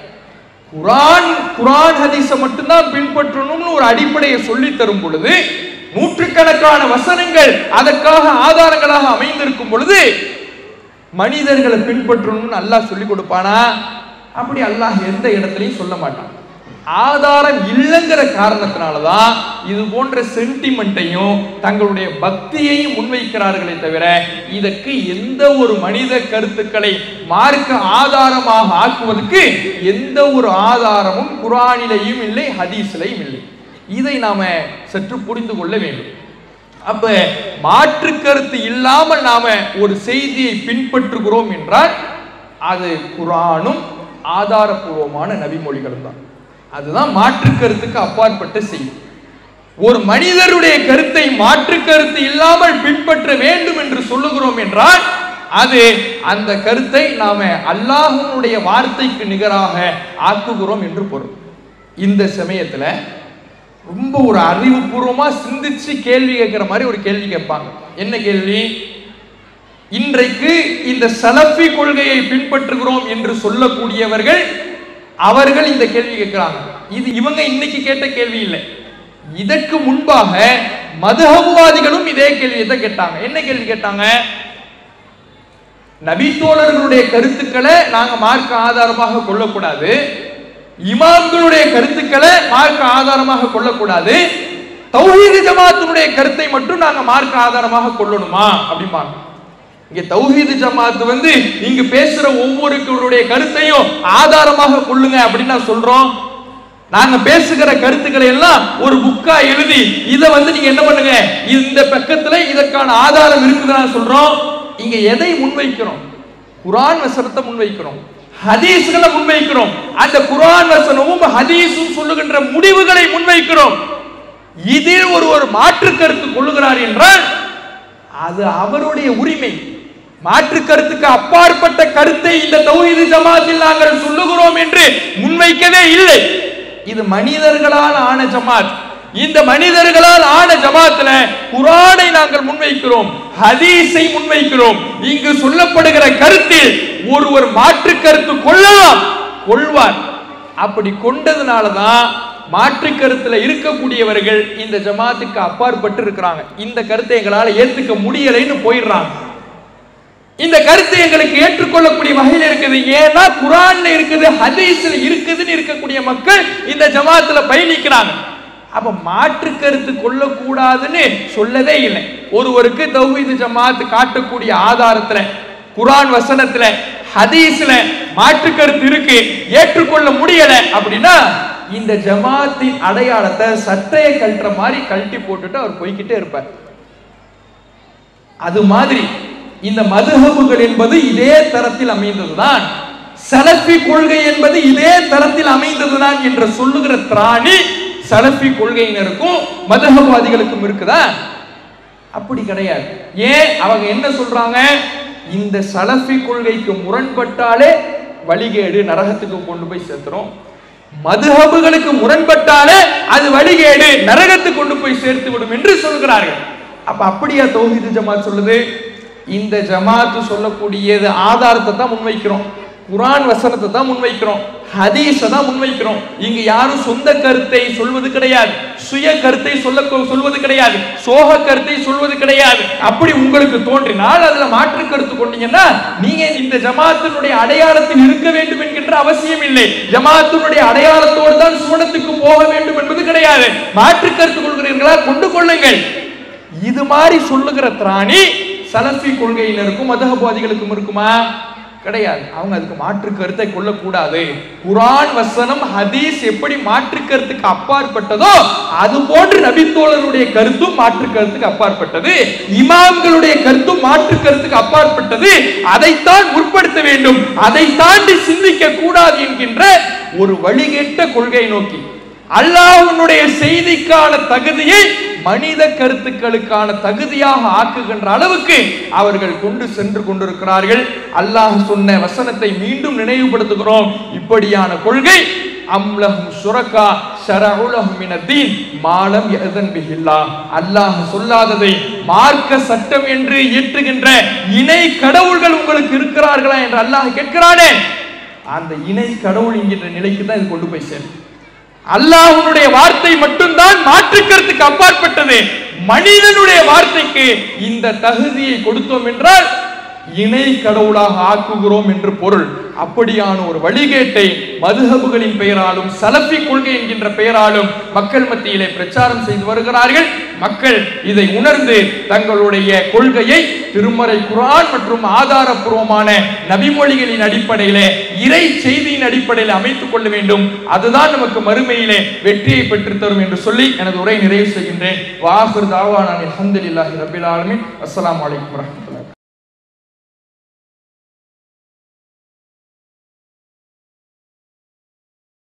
Speaker 1: குர்ஆன் ஹதீஸை மட்டும்தான் பின்பற்றணும்னு ஒரு அடிப்படையை சொல்லி தரும் பொழுது, நூற்றுக்கணக்கான வசனங்கள் அதற்காக ஆதாரங்களாக அமைந்திருக்கும் பொழுது மனிதர்களை பின்பற்றணும்னு அல்லாஹ் சொல்லி கொடுப்பானா? அப்படி அல்லாஹ் எந்த இடத்துலையும் சொல்ல மாட்டான். ஆதாரம் இல்லைங்கிற காரணத்தினாலதான் இது போன்ற சென்டிமெண்ட்டையும் தங்களுடைய பக்தியையும் முன்வைக்கிறார்களே தவிர இதற்கு எந்த ஒரு மனித கருத்துக்களை மார்க்க ஆதாரமாக ஆக்குவதற்கு எந்த ஒரு ஆதாரமும் குர்ஆனிலேயும் இல்லை, ஹதீஸிலேயும் இல்லை. இதை நாம சற்று புரிந்து கொள்ள வேண்டும். அப்ப மாற்று கருத்து இல்லாமல் நாம ஒரு செய்தியை பின்பற்றுகிறோம் என்றால் அது குர்ஆனும் ஆதாரபூர்வமான நபிமொழிகளும் தான். அதுதான் மாற்று கருத்துக்கு அப்பாற்பட்ட செய்தி. ஒரு மனிதருடைய கருத்தை மாற்று கருத்து இல்லாமல் பின்பற்ற வேண்டும் என்று சொல்லுகிறோம் என்றால் அது அந்த கருத்தை நாம அல்லாஹ்வுடைய வார்த்தைக்கு நிகராக ஆக்குகிறோம் என்று பொருள். இந்த சமயத்துல ரொம்ப ஒரு அறிவுபூர்வமா சிந்திச்சு கேள்வி கேட்கிற மாதிரி ஒரு கேள்வி கேட்பாங்க. என்ன கேள்வி? இன்றைக்கு இந்த சலஃபி கொள்கையை பின்பற்றுகிறோம் என்று சொல்லக்கூடியவர்கள் அவர்கள் இந்த கேள்வி கேட்கிறாங்க. இது இவங்க இன்னைக்கு கேட்ட கேள்வி இல்லை. இதற்கு முன்பாக மதுஹப்வாதிகளும் இதே கேள்வியை தான் கேட்டாங்க. என்ன கேள்வி கேட்டாங்க? நபித்தோழர்களுடைய கருத்துக்களை நாங்க மார்க்க ஆதாரமாக கொள்ளக்கூடாது, இமாம்களுடைய கருத்துக்களை மார்க்க ஆதாரமாக கொள்ளக்கூடாது, தௌஹீத் ஜமாத்தினுடைய கருத்தை மட்டும் நாங்க மார்க்க ஆதாரமாக கொள்ளணுமா அப்படிம்பாங்க. இங்க தௌஹீத் ஜமாத் இங்க பேசுற ஒவ்வொருவருடைய கருத்தையும் ஆதாரமாக கொள்ளுங்க அப்படின்னு நான் சொல்றோம். நாங்க பேசுகிற கருத்துக்களை எல்லாம் ஒரு புக்கா எழுதி இதை நீங்க என்ன பண்ணுங்க, இந்த பக்கத்துல இதற்கான ஆதாரம் இருக்குதுன்னு சொல்றோம். இங்க எதை முன்வைக்கிறோம்? குர்ஆன் வசனத்தை முன்வைக்கிறோம், ஹதீஸ்களை முன்வைக்கிறோம். அந்த குர்ஆன் வசனமும் ஹதீஸும் சொல்லுகின்ற முடிவுகளை முன்வைக்கிறோம். இதில் ஒரு மாற்று கருத்து கொள்ளுகிறார் என்றால் அது அவருடைய உரிமை. மாற்று கருத்துக்கு அப்பாற்பட்ட கருத்தை இந்த தௌஹீத் ஜமாத்தில் நாங்கள் சொல்லுகிறோம் என்று முன்வைக்கவே இல்லை. இது மனிதர்களால் ஆன ஜமாத். இந்த மனிதர்களால் ஆன ஜமாத்துல குர்ஆனை நாங்கள் முன்வைக்கிறோம், ஹதீஸை முன்வைக்கிறோம். இங்கு சொல்லப்படுகிற கருத்தில் ஒருவர் மாற்று கருத்து கொள்ளலாம், கொள்வார். அப்படி கொண்டதுனாலதான் மாற்று கருத்துல இருக்கக்கூடியவர்கள் இந்த ஜமாத்துக்கு அப்பாற்பட்டு இருக்கிறாங்க. இந்த கருத்தை எங்களால ஏத்துக்க முடியலைன்னு போயிடுறாங்க. இந்த கருத்தை எங்களுக்கு ஏற்றுக்கொள்ளக்கூடிய வகையில் இருக்குது. ஏன்னா குர்ஆன்ல இருக்குது, ஹதீஸ்ல இருக்குதுன்னு இருக்கக்கூடிய மக்கள் இந்த ஜமாத்துல பயணிக்கிறாங்க. அப்ப மாற்று கருத்து கொள்ளக்கூடாதுன்னு சொல்லவே இல்லை. ஒருவருக்கு தௌஹீத் ஜமாத் காட்டக்கூடிய ஆதாரத்துல, குர்ஆன் வசனத்துல, ஹதீஸ்ல மாற்று கருத்து இருக்கு, ஏற்றுக்கொள்ள முடியல அப்படின்னா இந்த ஜமாத்தின் அடையாளத்தை சட்டையை கழட்டுற மாதிரி கழட்டி போட்டுட்டு அவர் போய்கிட்டே இருப்பார். அது மாதிரி இந்த மதுஹபுகள் என்பது இதே தரத்தில் அமைந்ததுதான், சலஃபி கொள்கை என்பது இதே தரத்தில் அமைந்ததுதான் என்று சொல்லுகிற திராணி சலஃபி கொள்கையினருக்கும் மதுஹப்வாதிகளுக்கும் இருக்குதா? அப்படி கிடையாது. ஏன் அவங்க என்ன சொல்றாங்க? இந்த சலஃபி கொள்கைக்கு முரண்பட்டாலே வழிகேடு, நரகத்துக்கு கொண்டு போய் சேர்த்துறோம். மதுஹபுகளுக்கு முரண்பட்டாலே அது வழிகேடு, நரகத்துக்கு கொண்டு போய் சேர்த்து விடும் என்று சொல்கிறார்கள். அப்ப அப்படியா தௌஹீத் ஜமாத் சொல்லுது? இந்த ஜமாத்து சொல்லக்கூடியது ஆதாரத்தை தான் முன்வைக்கிறோம், குர்ஆன் வசனத்தை தான் முன்வைக்கிறோம், ஹதீஸை தான் முன்வைக்கிறோம். இங்க யாரும் சொந்த கருத்தை சொல்வது கிடையாது, சுய கருத்தை சொல்வது கிடையாது, சோக கருத்தை சொல்வது கிடையாது. அப்படி உங்களுக்கு தோன்றினால் அதுல மாற்று கருத்து கொண்டீங்கன்னா நீங்க இந்த ஜமாத்தினுடைய அடையாளத்தில் இருக்க வேண்டும் என்கின்ற அவசியம் இல்லை. ஜமாத்தினுடைய அடையாளத்தோடு தான் சுவனத்துக்கு போக வேண்டும் என்பது கிடையாது. மாற்று கருத்து கொள்கிறீர்களா, கொண்டு கொள்ளுங்கள். இது மாதிரி சொல்லுகிற திராணி சலஃபி கொள்கையினருக்கும் மதுஹப்வாதிகளுக்கும் இருக்குமா? கிடையாது. அவங்க அதுக்கு மாற்று கருத்தை கொள்ளக்கூடாது. குர்ஆன் வசனம் ஹதீஸ் எப்படி மாற்று கருத்துக்கு அப்பாற்பட்டதோ அது போன்று நபித்தோழருடைய கருத்தும் மாற்று கருத்துக்கு அப்பாற்பட்டது, இமாம்களுடைய கருத்தும் மாற்று கருத்துக்கு அப்பாற்பட்டது. அதைத்தான் முற்படுத்த வேண்டும், அதை தாண்டி சிந்திக்க கூடாது என்கின்ற ஒரு வழிகேட்ட கொள்கை நோக்கி அல்லாஹ்வுடைய செய்திக்கான தகுதியை மனித கருத்துக்களுக்கான தகுதியாக ஆக்குகின்ற அளவுக்கு அவர்கள் கொண்டு சென்று கொண்டிருக்கிறார்கள். அல்லாஹ் சொன்ன வசனத்தை மீண்டும் நினைவுபடுத்துகிறோம். இப்படியான கொள்கை அம்லஹும் ஷுரகா ஷரஉ லஹும் மினத்தீன் மா லம் யஅதன் பிஹில்லாஹ், அல்லாஹ் சொல்லாததை மார்க்க சட்டம் என்று இயற்றுகின்ற இணை கடவுள்கள் உங்களுக்கு இருக்கிறார்களா என்று அல்லாஹ் கேட்கிறானே, அந்த இணை கடவுள் என்கின்ற நிலைக்கு தான் இது கொண்டு போய் சேரும். அல்லாஹ்வுடைய வார்த்தை மட்டும்தான் மாற்று கருத்துக்கு அப்பாற்பட்டது. மனிதனுடைய வார்த்தைக்கு இந்த தகுதியை கொடுத்தோம் என்றால் இணை கடவுளாக ஆக்குகிறோம் என்று பொருள். அப்படியான ஒரு வழிகேட்டை மதுஹபுகளின் பெயராலும் சலஃபி கொள்கை என்கின்ற பெயராலும் மக்கள் மத்தியிலே பிரச்சாரம் செய்து வருகிறார்கள். மக்கள் இதை உணர்ந்து தங்களுடைய கொள்கையை திருமறை குர்ஆன் மற்றும் ஆதாரபூர்வமான நபிமொழிகளின் அடிப்படையிலே இறை செய்தியின் அடிப்படையில் அமைத்துக் கொள்ள வேண்டும். அதுதான் நமக்கு மறுமையிலே வெற்றியை பெற்றுத் தரும் என்று சொல்லி எனது உரை நிறைவு செய்கின்றேன். வஆகிரு தஅவானா அல்ஹம்துலில்லாஹி ரப்பில் ஆலமீன். அஸ்ஸலாமு அலைக்கும் வரஹ்மத்துல்லாஹி.